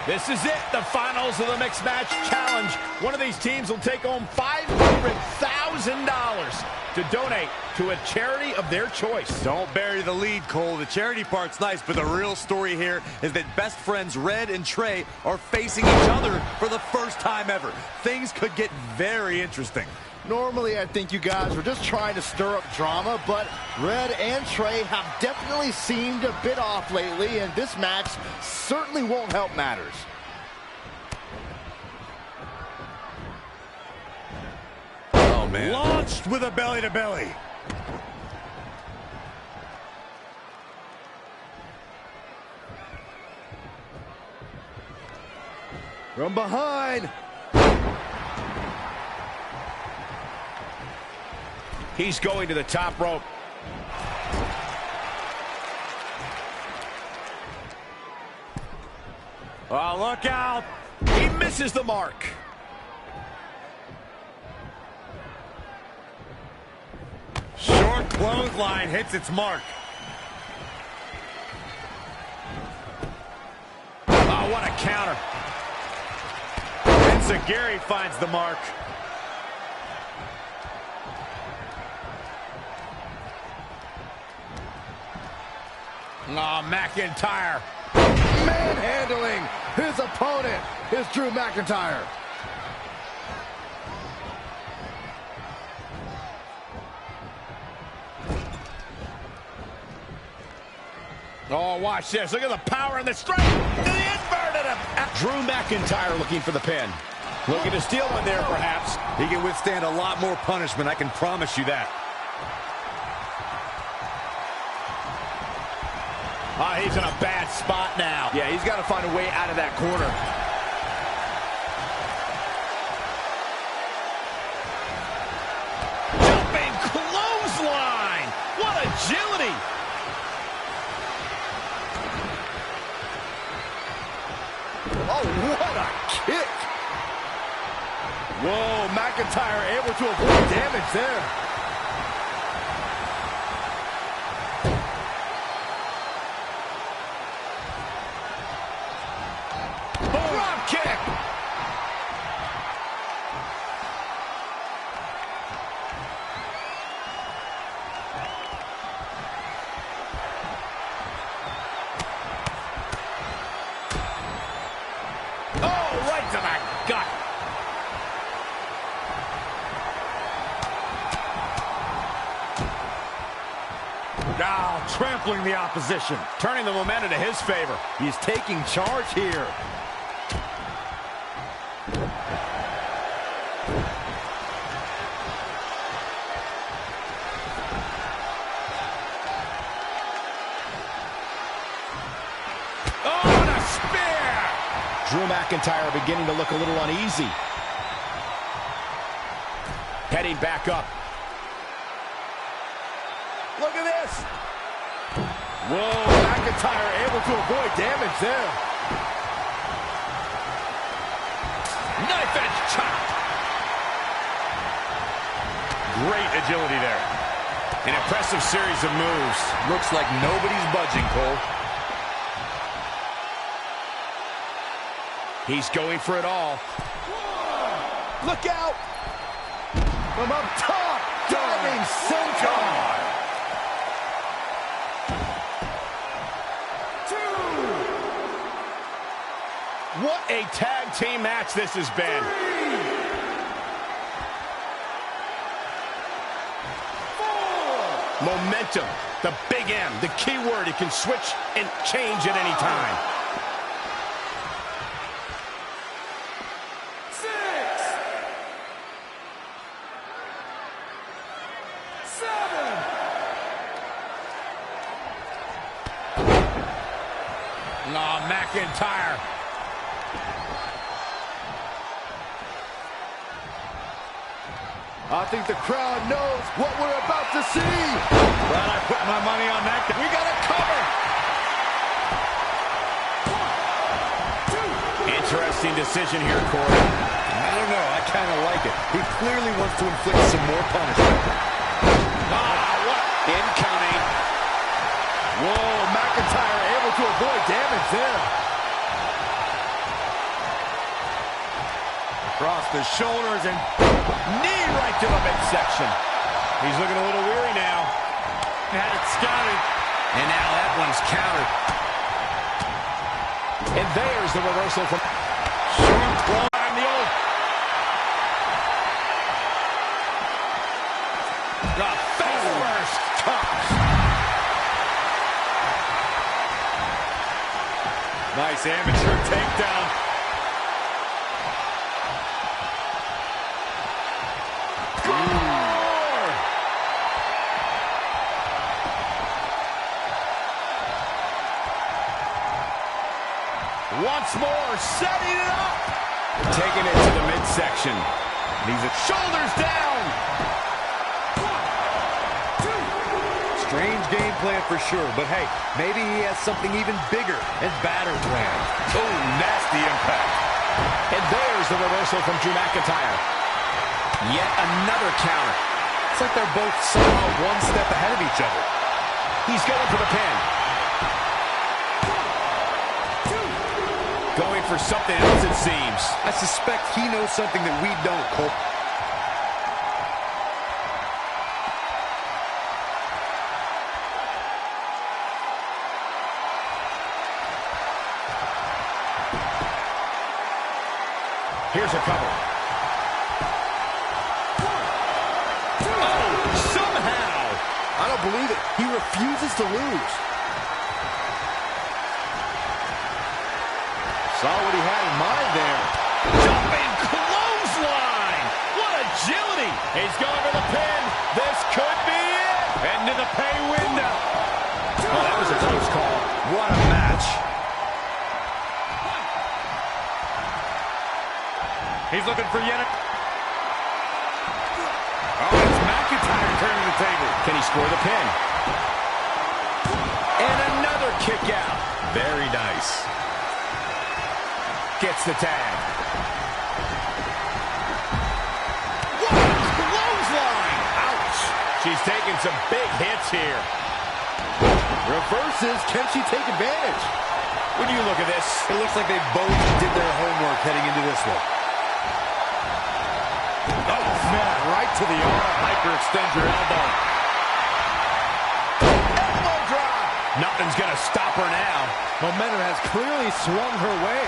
Speaker 5: This is it, the finals of the Mixed Match Challenge. One of these teams will take home $500,000 to donate to a charity of their choice.
Speaker 7: Don't bury the lead, Cole. The charity part's nice, but the real story here is that best friends Red and Trey are facing each other for the first time ever. Things could get very interesting.
Speaker 6: Normally, I think you guys were just trying to stir up drama, but Red and Trey have definitely seemed a bit off lately, and this match certainly won't help matters.
Speaker 7: Oh, man. Launched with a belly-to-belly. From behind.
Speaker 5: He's going to the top rope.
Speaker 7: Oh, look out.
Speaker 5: He misses the mark.
Speaker 7: Short clothesline hits its mark.
Speaker 5: Oh, what a counter.
Speaker 7: And Sagiri finds the mark.
Speaker 5: Oh, McIntyre.
Speaker 6: Manhandling his opponent is Drew McIntyre.
Speaker 5: Oh, watch this. Look at the power and the strength. The inverted him. Drew McIntyre looking for the pin. Looking to steal one there, perhaps.
Speaker 7: He can withstand a lot more punishment, I can promise you that.
Speaker 5: He's in a bad spot now.
Speaker 6: Yeah, he's got to find a way out of that corner.
Speaker 5: Jumping clothesline. What agility.
Speaker 6: Oh, what a kick. Whoa, McIntyre able to avoid damage there.
Speaker 5: Drop kick. Oh, right to the gut.
Speaker 6: Now trampling the opposition.
Speaker 5: Turning the momentum to his favor.
Speaker 6: He's taking charge here.
Speaker 5: Oh, and a spear!
Speaker 6: Drew McIntyre beginning to look a little uneasy.
Speaker 5: Heading back up.
Speaker 6: Look at this. Whoa, McIntyre able to avoid damage there.
Speaker 5: Knife edge chop. Great agility there. An impressive series of moves.
Speaker 7: Looks like nobody's budging, Cole.
Speaker 5: He's going for it all.
Speaker 6: Look out. From up top, diving senton.
Speaker 5: What a tag team match this has been. 4. Momentum, the big M, the key word. It can switch and change at any time.
Speaker 6: 6. 7.
Speaker 5: Oh, McIntyre.
Speaker 6: I think the crowd knows what we're about to see. But I put my money on that. We got a cover.
Speaker 5: 1, 2. Interesting decision here, Corey.
Speaker 7: I don't know, I kind of like it. He clearly wants to inflict some more punishment.
Speaker 5: What? Incoming.
Speaker 6: Whoa, McIntyre able to avoid damage there. Across the shoulders and
Speaker 5: Knee right to the midsection. He's looking a little weary now.
Speaker 6: had it scouted.
Speaker 5: And now that one's countered. And there's the reversal from short climb, the old. The face first touch.
Speaker 7: Nice amateur takedown.
Speaker 5: Once more, setting it up. Taking it to the midsection. He's at shoulders down.
Speaker 6: 1, 2.
Speaker 7: Strange game plan for sure, but hey, maybe he has something even bigger and badder planned.
Speaker 5: Oh, nasty impact. And there's the reversal from Drew McIntyre. Yet another counter.
Speaker 7: It's like they're both somehow one step ahead of each other.
Speaker 5: He's going for the pin. Going for something else, it seems.
Speaker 7: I suspect he knows something that we don't, Cole.
Speaker 5: Here's a cover. 1, 2. Oh, somehow.
Speaker 6: I don't believe it. He refuses to lose. Saw what he had in mind there.
Speaker 5: Jumping clothesline. What agility. He's going for the pin. This could be it. Into the pay window. Oh, that was a close call.
Speaker 7: What a match. He's looking for yet a... Oh, it's McIntyre turning the table.
Speaker 5: Can he score the pin? And another kick out. Very nice. Gets the tag. What a clothesline! Ouch! She's taking some big hits here.
Speaker 6: Reverses. Can she take advantage?
Speaker 5: When you look at this,
Speaker 7: It looks like they both did their homework heading into this one.
Speaker 5: oh man, right to the arm. Hyperextend your elbow. Elbow drop. Nothing's gonna stop her now.
Speaker 6: Momentum has clearly swung her way.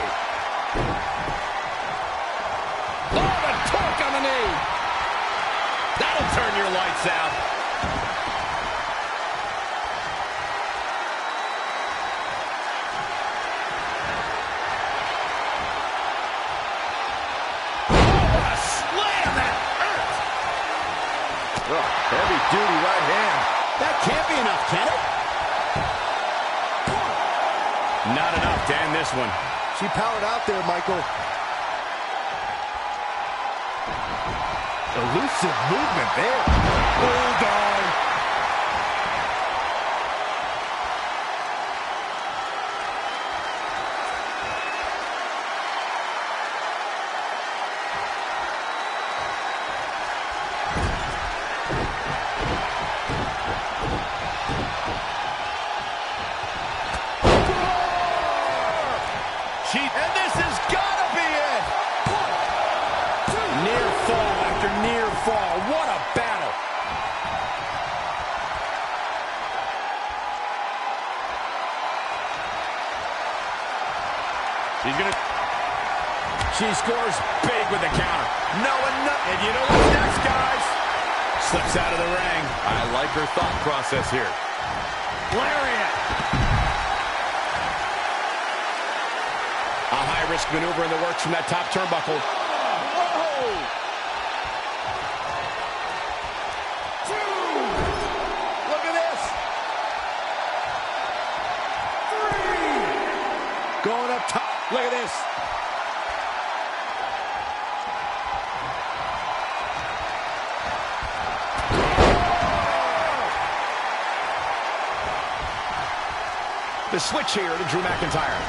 Speaker 5: Oh, the torque on the knee. That'll turn your lights out.
Speaker 6: Heavy duty right hand.
Speaker 5: That can't be enough, can it? Not enough to end this one.
Speaker 6: She powered out there, Michael. Elusive movement there.
Speaker 5: Bulldog. And this has got to be it. Near fall after near fall. What a battle. She scores big with the counter. No, and you know what's next, guys? Slips out of the ring.
Speaker 7: I like her thought process here.
Speaker 5: Lariat. A high-risk maneuver in the works from that top turnbuckle.
Speaker 6: Whoa! 2. Look at this. 3. Going up top. Look at this.
Speaker 5: The switch here to Drew McIntyre.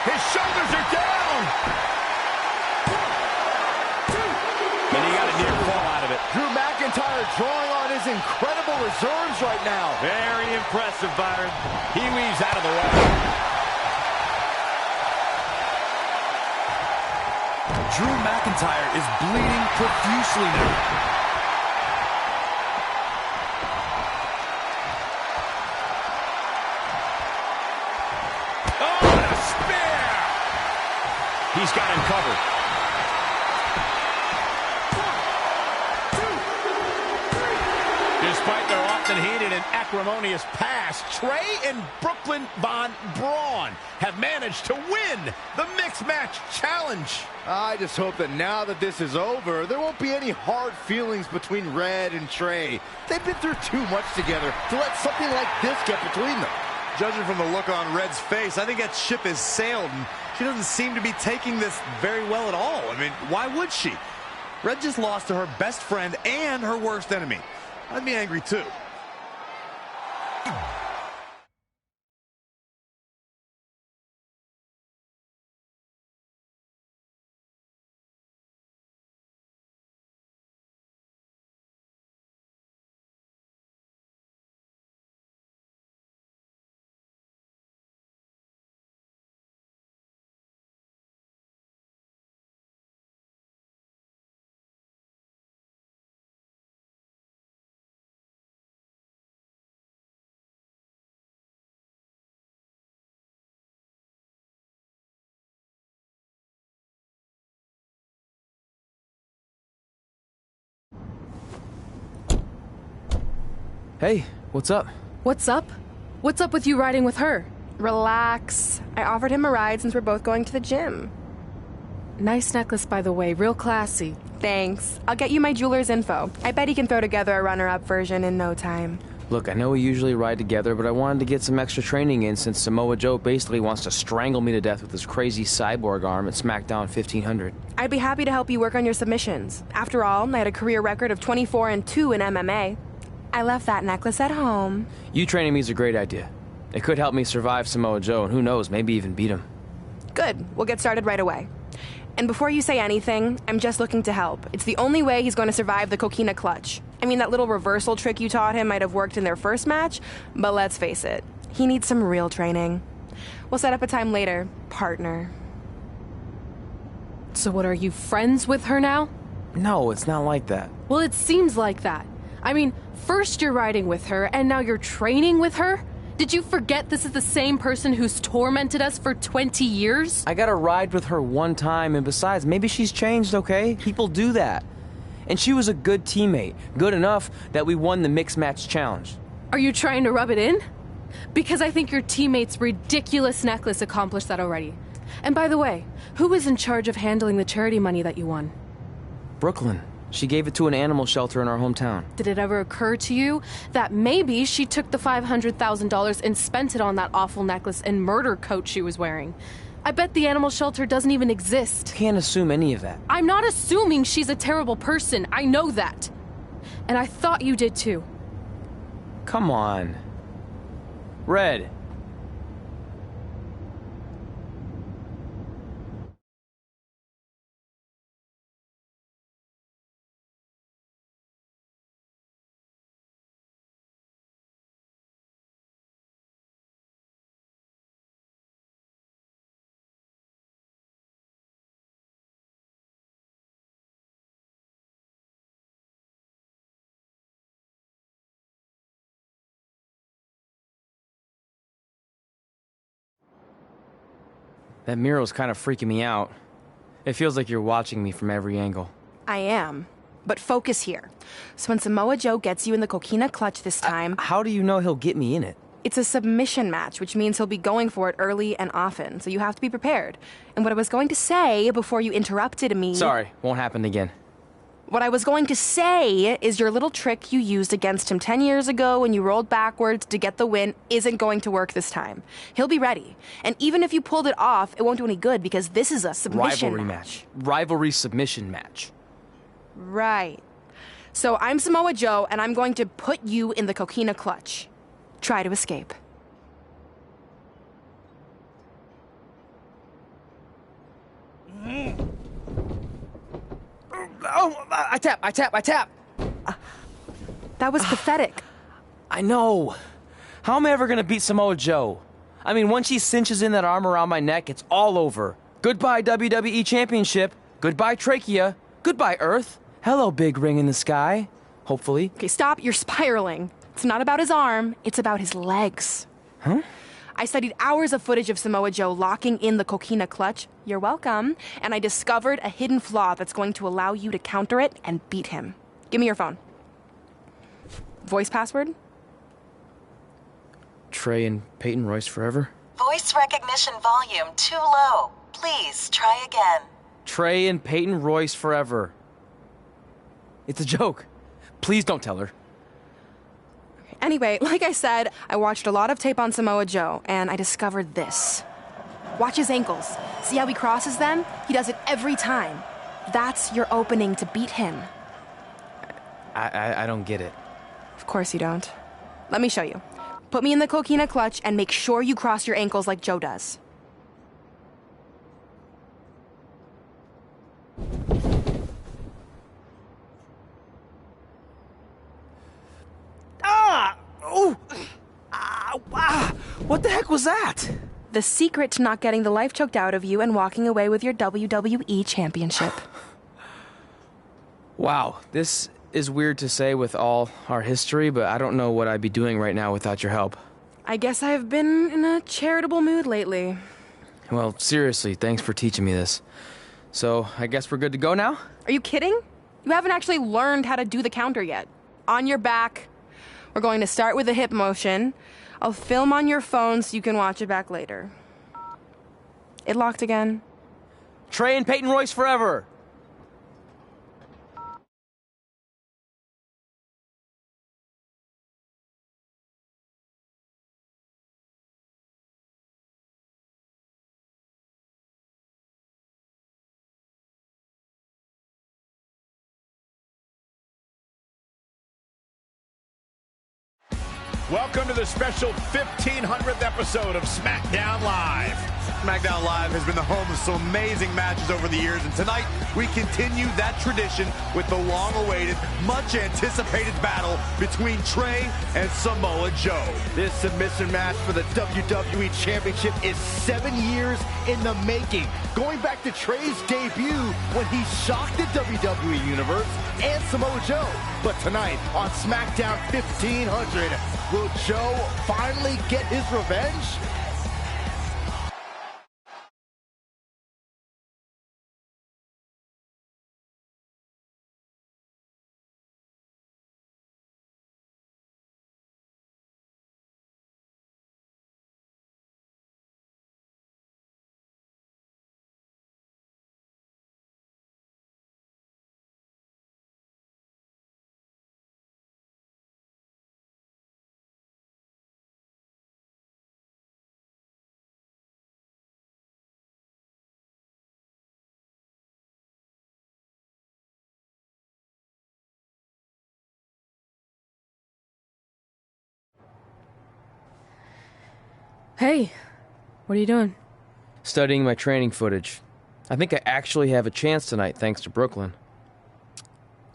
Speaker 5: His shoulders are down.
Speaker 6: 1, 2, 3.
Speaker 5: And he got a near fall out of it.
Speaker 6: Drew McIntyre drawing on his incredible reserves right now.
Speaker 5: Very impressive, Byron. He weaves out of the way.
Speaker 7: Drew McIntyre is bleeding profusely now.
Speaker 5: He's got him covered.
Speaker 6: 1, 2, 3.
Speaker 5: Despite their often heated and acrimonious past, Trey and Brooklyn Von Braun have managed to win the Mixed Match Challenge.
Speaker 6: I just hope that now that this is over, there won't be any hard feelings between Red and Trey. They've been through too much together to let something like this get between them.
Speaker 7: Judging from the look on Red's face, I think that ship has sailed, and she doesn't seem to be taking this very well at all. I mean, why would she? Red just lost to her best friend and her worst enemy. I'd be angry too.
Speaker 2: Hey, what's up?
Speaker 3: What's up? What's up with you riding with her?
Speaker 4: Relax. I offered him a ride since we're both going to the gym.
Speaker 3: Nice necklace, by the way. Real classy.
Speaker 4: Thanks. I'll get you my jeweler's info. I bet he can throw together a runner-up version in no time.
Speaker 2: Look, I know we usually ride together, but I wanted to get some extra training in since Samoa Joe basically wants to strangle me to death with his crazy cyborg arm at SmackDown 1500.
Speaker 4: I'd be happy to help you work on your submissions. After all, I had a career record of 24-2 in MMA. I left that necklace at home.
Speaker 2: You training me is a great idea. It could help me survive Samoa Joe, and who knows, maybe even beat him.
Speaker 4: Good. We'll get started right away. And before you say anything, I'm just looking to help. It's the only way he's going to survive the coquina clutch. I mean, that little reversal trick you taught him might have worked in their first match, but let's face it, he needs some real training. We'll set up a time later, partner.
Speaker 3: So what, are you friends with her now?
Speaker 2: No, it's not like that.
Speaker 3: Well, it seems like that. I mean, first you're riding with her, and now you're training with her? Did you forget this is the same person who's tormented us for 20 years?
Speaker 2: I got a ride with her one time, and besides, maybe she's changed, okay? People do that. And she was a good teammate. Good enough that we won the Mixed Match Challenge.
Speaker 3: Are you trying to rub it in? Because I think your teammate's ridiculous necklace accomplished that already. And by the way, who was in charge of handling the charity money that you won?
Speaker 2: Brooklyn. She gave it to an animal shelter in our hometown.
Speaker 3: Did it ever occur to you that maybe she took the $500,000 and spent it on that awful necklace and murder coat she was wearing? I bet the animal shelter doesn't even exist.
Speaker 2: Can't assume any of that.
Speaker 3: I'm not assuming she's a terrible person. I know that. And I thought you did too.
Speaker 2: Come on. Red. That mural's kind of freaking me out. It feels like you're watching me from every angle.
Speaker 4: I am. But focus here. So when Samoa Joe gets you in the coquina clutch this time...
Speaker 2: How do you know he'll get me in it?
Speaker 4: It's a submission match, which means he'll be going for it early and often, so you have to be prepared. And what I was going to say before you interrupted me...
Speaker 2: Sorry, won't happen again.
Speaker 4: What I was going to say is your little trick you used against him 10 years ago when you rolled backwards to get the win isn't going to work this time. He'll be ready. And even if you pulled it off, it won't do any good because this is a submission
Speaker 2: Rivalry match. Rivalry submission match.
Speaker 4: Right. So I'm Samoa Joe, and I'm going to put you in the coquina clutch. Try to escape.
Speaker 2: Oh, I tap.
Speaker 4: That was pathetic.
Speaker 2: I know. How am I ever gonna beat Samoa Joe? I mean, once she cinches in that arm around my neck, it's all over. Goodbye, WWE Championship. Goodbye, Trachea. Goodbye, Earth. Hello, big ring in the sky. Hopefully.
Speaker 4: Okay, stop. You're spiraling. It's not about his arm. It's about his legs.
Speaker 2: Huh?
Speaker 4: I studied hours of footage of Samoa Joe locking in the coquina clutch. You're welcome. And I discovered a hidden flaw that's going to allow you to counter it and beat him. Give me your phone. Voice password?
Speaker 2: Trey and Peyton Royce forever?
Speaker 10: Voice recognition volume too low. Please try again.
Speaker 2: Trey and Peyton Royce forever. It's a joke. Please don't tell her.
Speaker 4: Anyway, like I said, I watched a lot of tape on Samoa Joe, and I discovered this. Watch his ankles. See how he crosses them? He does it every time. That's your opening to beat him.
Speaker 2: I don't get it.
Speaker 4: Of course you don't. Let me show you. Put me in the coquina clutch and make sure you cross your ankles like Joe does.
Speaker 2: What the heck was that?
Speaker 4: The secret to not getting the life choked out of you and walking away with your WWE championship.
Speaker 2: Wow, this is weird to say with all our history, but I don't know what I'd be doing right now without your help.
Speaker 4: I guess I've been in a charitable mood lately.
Speaker 2: Well, seriously, thanks for teaching me this. So, I guess we're good to go now?
Speaker 4: Are you kidding? You haven't actually learned how to do the counter yet. On your back. We're going to start with a hip motion. I'll film on your phone so you can watch it back later. It locked again.
Speaker 2: Trey and Peyton Royce forever.
Speaker 5: Welcome to the special 1500th episode of SmackDown Live.
Speaker 7: SmackDown Live has been the home of some amazing matches over the years, and tonight we continue that tradition with the long-awaited, much-anticipated battle between Trey and Samoa Joe.
Speaker 6: This submission match for the WWE Championship is 7 years in the making, going back to Trey's debut when he shocked the WWE Universe and Samoa Joe. But tonight on SmackDown 1500, will Joe finally get his revenge?
Speaker 3: Hey, what are you doing?
Speaker 2: Studying my training footage. I think I actually have a chance tonight thanks to Brooklyn.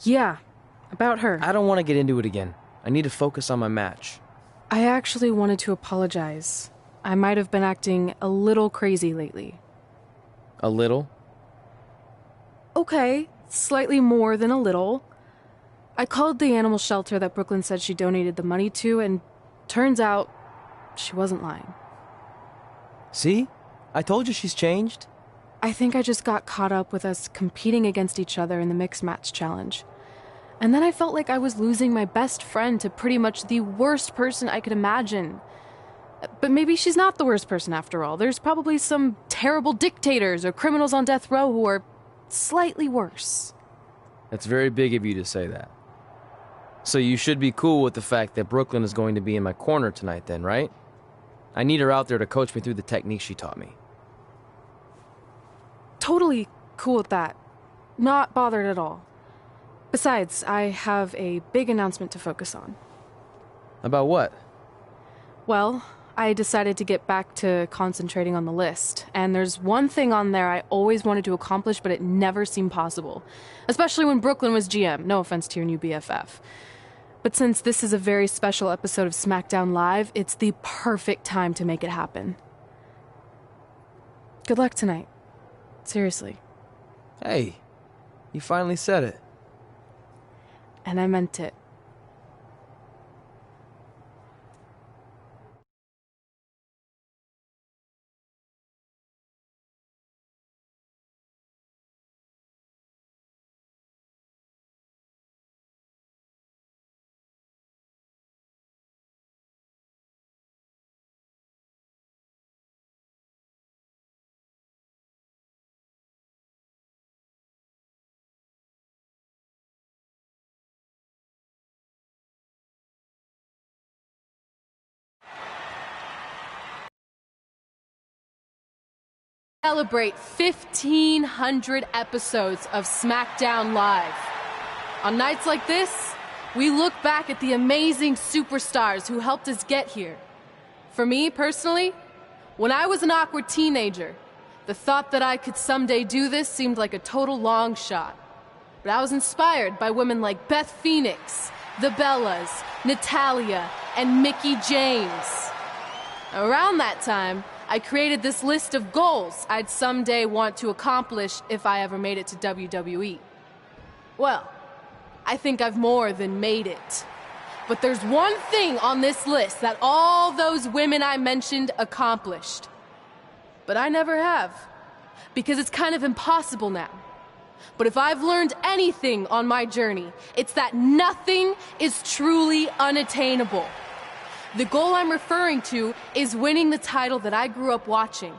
Speaker 3: Yeah, about her.
Speaker 2: I don't want to get into it again. I need to focus on my match.
Speaker 3: I actually wanted to apologize. I might have been acting a little crazy lately.
Speaker 2: A little?
Speaker 3: Okay, slightly more than a little. I called the animal shelter that Brooklyn said she donated the money to, and turns out she wasn't lying.
Speaker 2: See? I told you she's changed.
Speaker 3: I think I just got caught up with us competing against each other in the mixed match challenge. And then I felt like I was losing my best friend to pretty much the worst person I could imagine. But maybe she's not the worst person after all. There's probably some terrible dictators or criminals on death row who are slightly worse.
Speaker 2: That's very big of you to say that. So you should be cool with the fact that Brooklyn is going to be in my corner tonight then, right? I need her out there to coach me through the technique she taught me.
Speaker 3: Totally cool with that. Not bothered at all. Besides, I have a big announcement to focus on.
Speaker 2: About what?
Speaker 3: Well, I decided to get back to concentrating on the list, and there's one thing on there I always wanted to accomplish, but it never seemed possible. Especially when Brooklyn was GM, no offense to your new BFF. But since this is a very special episode of SmackDown Live, it's the perfect time to make it happen. Good luck tonight. Seriously.
Speaker 2: Hey, you finally said it.
Speaker 3: And I meant it. Celebrate 1,500 episodes of SmackDown Live. On nights like this, we look back at the amazing superstars who helped us get here. For me, personally, when I was an awkward teenager, the thought that I could someday do this seemed like a total long shot. But I was inspired by women like Beth Phoenix, the Bellas, Natalia, and Mickie James. Around that time, I created this list of goals I'd someday want to accomplish if I ever made it to WWE. Well, I think I've more than made it. But there's one thing on this list that all those women I mentioned accomplished. But I never have, because it's kind of impossible now. But if I've learned anything on my journey, it's that nothing is truly unattainable. The goal I'm referring to is winning the title that I grew up watching.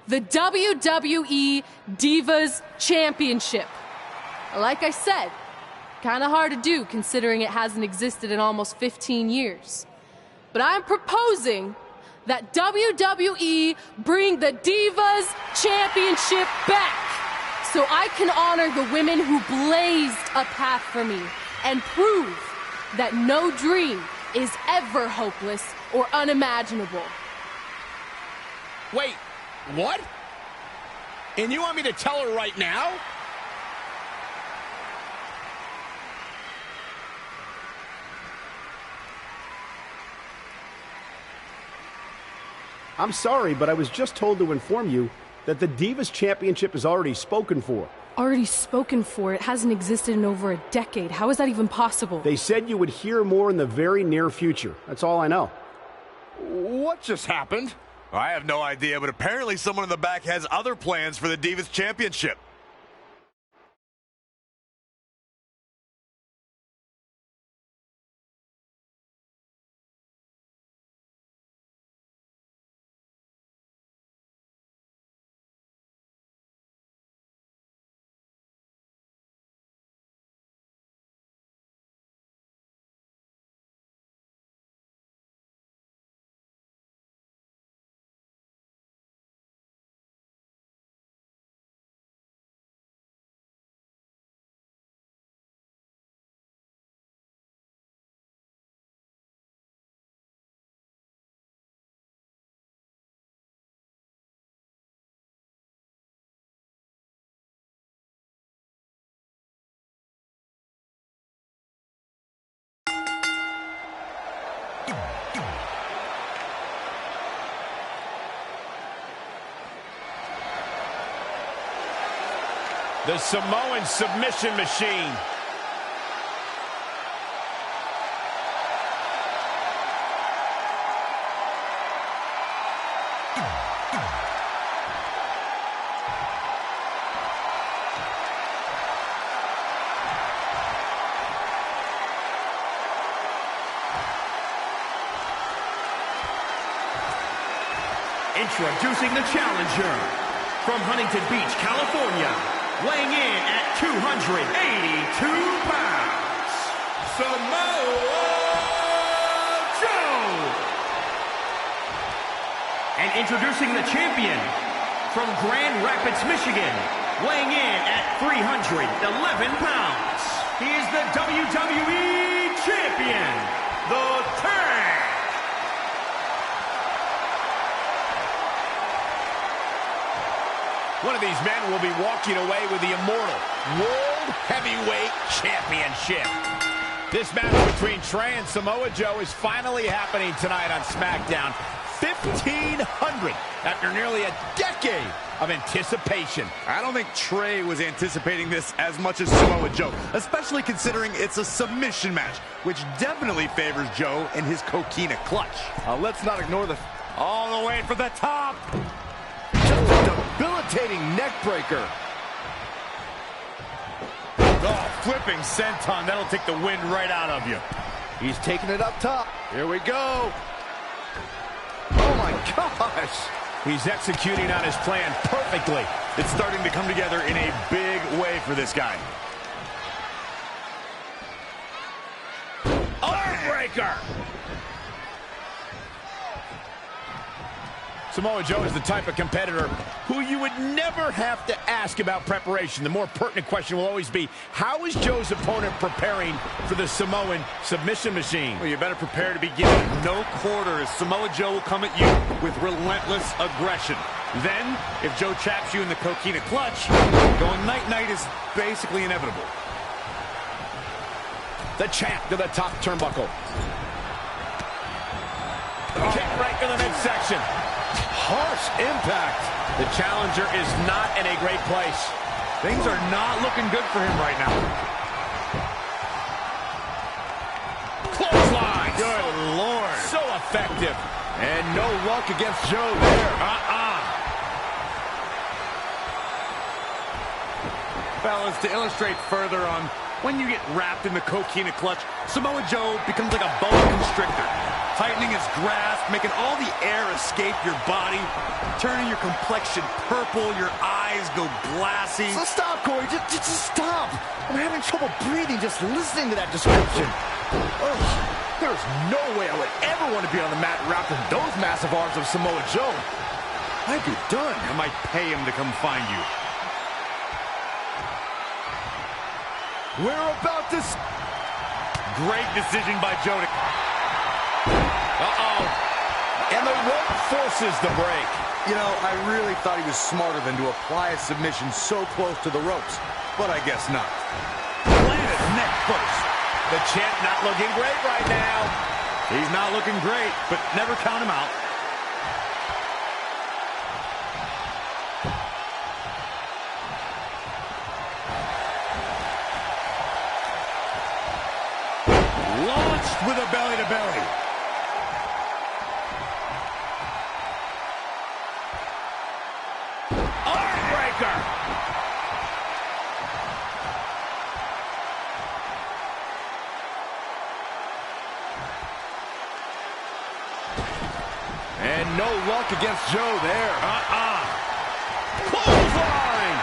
Speaker 3: The WWE Divas Championship. Like I said, kind of hard to do considering it hasn't existed in almost 15 years. But I'm proposing that WWE bring the Divas Championship back so I can honor the women who blazed a path for me and prove that no dream is ever hopeless or unimaginable.
Speaker 5: Wait, what? And you want me to tell her right now?
Speaker 11: I'm sorry, but I was just told to inform you that the Divas Championship is already spoken for.
Speaker 3: Already spoken for? It hasn't existed in over a decade. How is that even possible?
Speaker 11: They said you would hear more in the very near future. That's all I know.
Speaker 6: What just happened?
Speaker 7: I have no idea, but apparently someone in the back has other plans for the Divas Championship.
Speaker 5: The Samoan submission machine.
Speaker 9: Introducing the challenger from Huntington Beach, California, weighing in at 282 pounds, Samoa Joe. And introducing the champion from Grand Rapids, Michigan, weighing in at 311 pounds. He is the WWE Champion, the Tank.
Speaker 5: One of these men will be walking away with the immortal World Heavyweight Championship. This match between Trey and Samoa Joe is finally happening tonight on SmackDown. 1,500 after nearly a decade of anticipation.
Speaker 7: I don't think Trey was anticipating this as much as Samoa Joe, especially considering it's a submission match, which definitely favors Joe and his coquina clutch.
Speaker 6: Let's not ignore the...
Speaker 7: All the way for the top.
Speaker 6: Debilitating neck breaker.
Speaker 7: Oh, flipping senton. That'll take the wind right out of you.
Speaker 6: He's taking it up top. Here we go. Oh, my gosh.
Speaker 5: He's executing on his plan perfectly.
Speaker 7: It's starting to come together in a big way for this guy.
Speaker 5: Armbreaker. Samoa Joe is the type of competitor who you would never have to ask about preparation. The more pertinent question will always be, how is Joe's opponent preparing for the Samoan submission machine?
Speaker 7: Well, you better prepare to be given no quarter, as Samoa Joe will come at you with relentless aggression. Then, if Joe traps you in the coquina clutch, going night-night is basically inevitable.
Speaker 5: The champ to the top turnbuckle. Kick right to the midsection.
Speaker 6: Harsh impact.
Speaker 5: The challenger is not in a great place.
Speaker 7: Things are not looking good for him right now.
Speaker 5: Clothesline.
Speaker 7: Good Lord.
Speaker 5: So effective.
Speaker 6: And no luck against Joe there.
Speaker 7: Fellas, to illustrate further on when you get wrapped in the coquina clutch, Samoa Joe becomes like a boa constrictor. tightening his grasp, making all the air escape your body, turning your complexion purple, your eyes go glassy.
Speaker 6: So stop, Corey. Just stop. I'm having trouble breathing just listening to that description. Ugh. There's no way I would ever want to be on the mat wrapped in those massive arms of Samoa Joe. I'd be done.
Speaker 7: I might pay him to come find you.
Speaker 6: We're about to...
Speaker 7: Great decision by Joe.
Speaker 5: Uh-oh. And the rope forces the break.
Speaker 7: You know, I really thought he was smarter than to apply a submission so close to the ropes, but I guess not.
Speaker 5: Planted neck first. The champ not looking great right now.
Speaker 7: He's not looking great, but never count him out.
Speaker 5: Launched with a belly-to-belly. Armbreaker.
Speaker 6: And no luck against Joe there.
Speaker 5: Clothesline.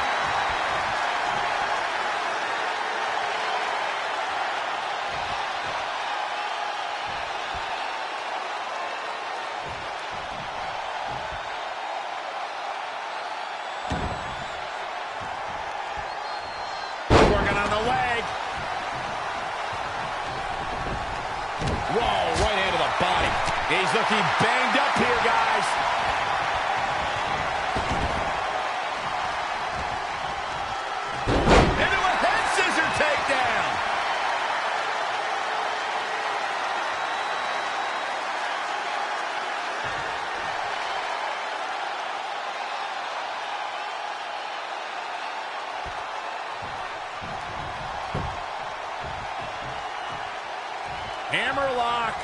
Speaker 5: Working on the leg. Whoa, right hand to the body. He's looking banged up here, guys. Into a head scissor takedown. Hammerlock.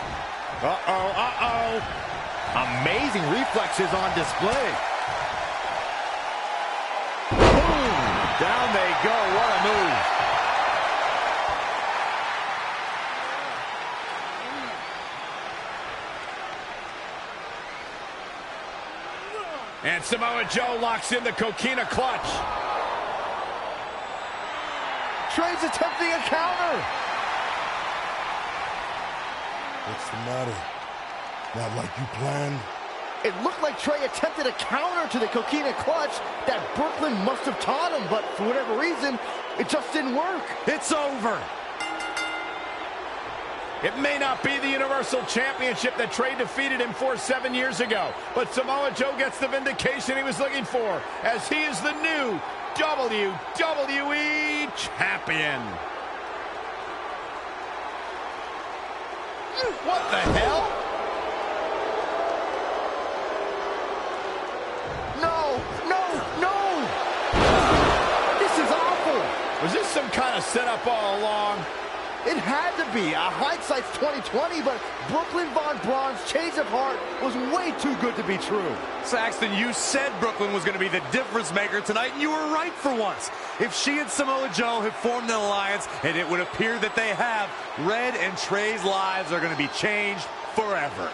Speaker 5: Uh-oh.
Speaker 6: Amazing reflexes on display. Boom! Down they go. What a move.
Speaker 5: And Samoa Joe locks in the coquina clutch.
Speaker 6: Trey's attempting a counter.
Speaker 12: What's the matter? Not like you planned?
Speaker 6: It looked like Trey attempted a counter to the coquina clutch that Brooklyn must have taught him, but for whatever reason, it just didn't work.
Speaker 7: It's over.
Speaker 5: It may not be the Universal Championship that Trey defeated him for 7 years ago, but Samoa Joe gets the vindication he was looking for, as he is the new WWE Champion. What the hell?
Speaker 6: No! This is awful.
Speaker 5: Was this some kind of setup all along?
Speaker 6: It had to be. Hindsight's 20/20, but Brooklyn Von Braun's change of heart was way too good to be true.
Speaker 7: Saxton, you said Brooklyn was going to be the difference maker tonight, and you were right for once. If she and Samoa Joe have formed an alliance, and it would appear that they have, Red and Trey's lives are going to be changed forever.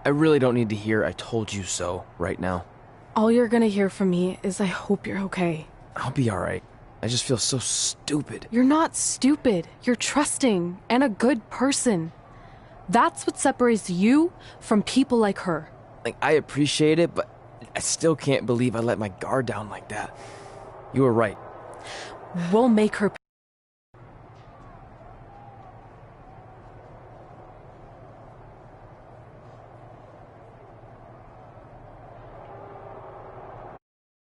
Speaker 2: I really don't need to hear "I told you so" right now.
Speaker 3: All you're gonna hear from me is I hope you're okay.
Speaker 2: I'll be alright. I just feel so stupid.
Speaker 3: You're not stupid. You're trusting and a good person. That's what separates you from people like her.
Speaker 2: Like, I appreciate it, but I still can't believe I let my guard down like that. You were right.
Speaker 3: We'll make her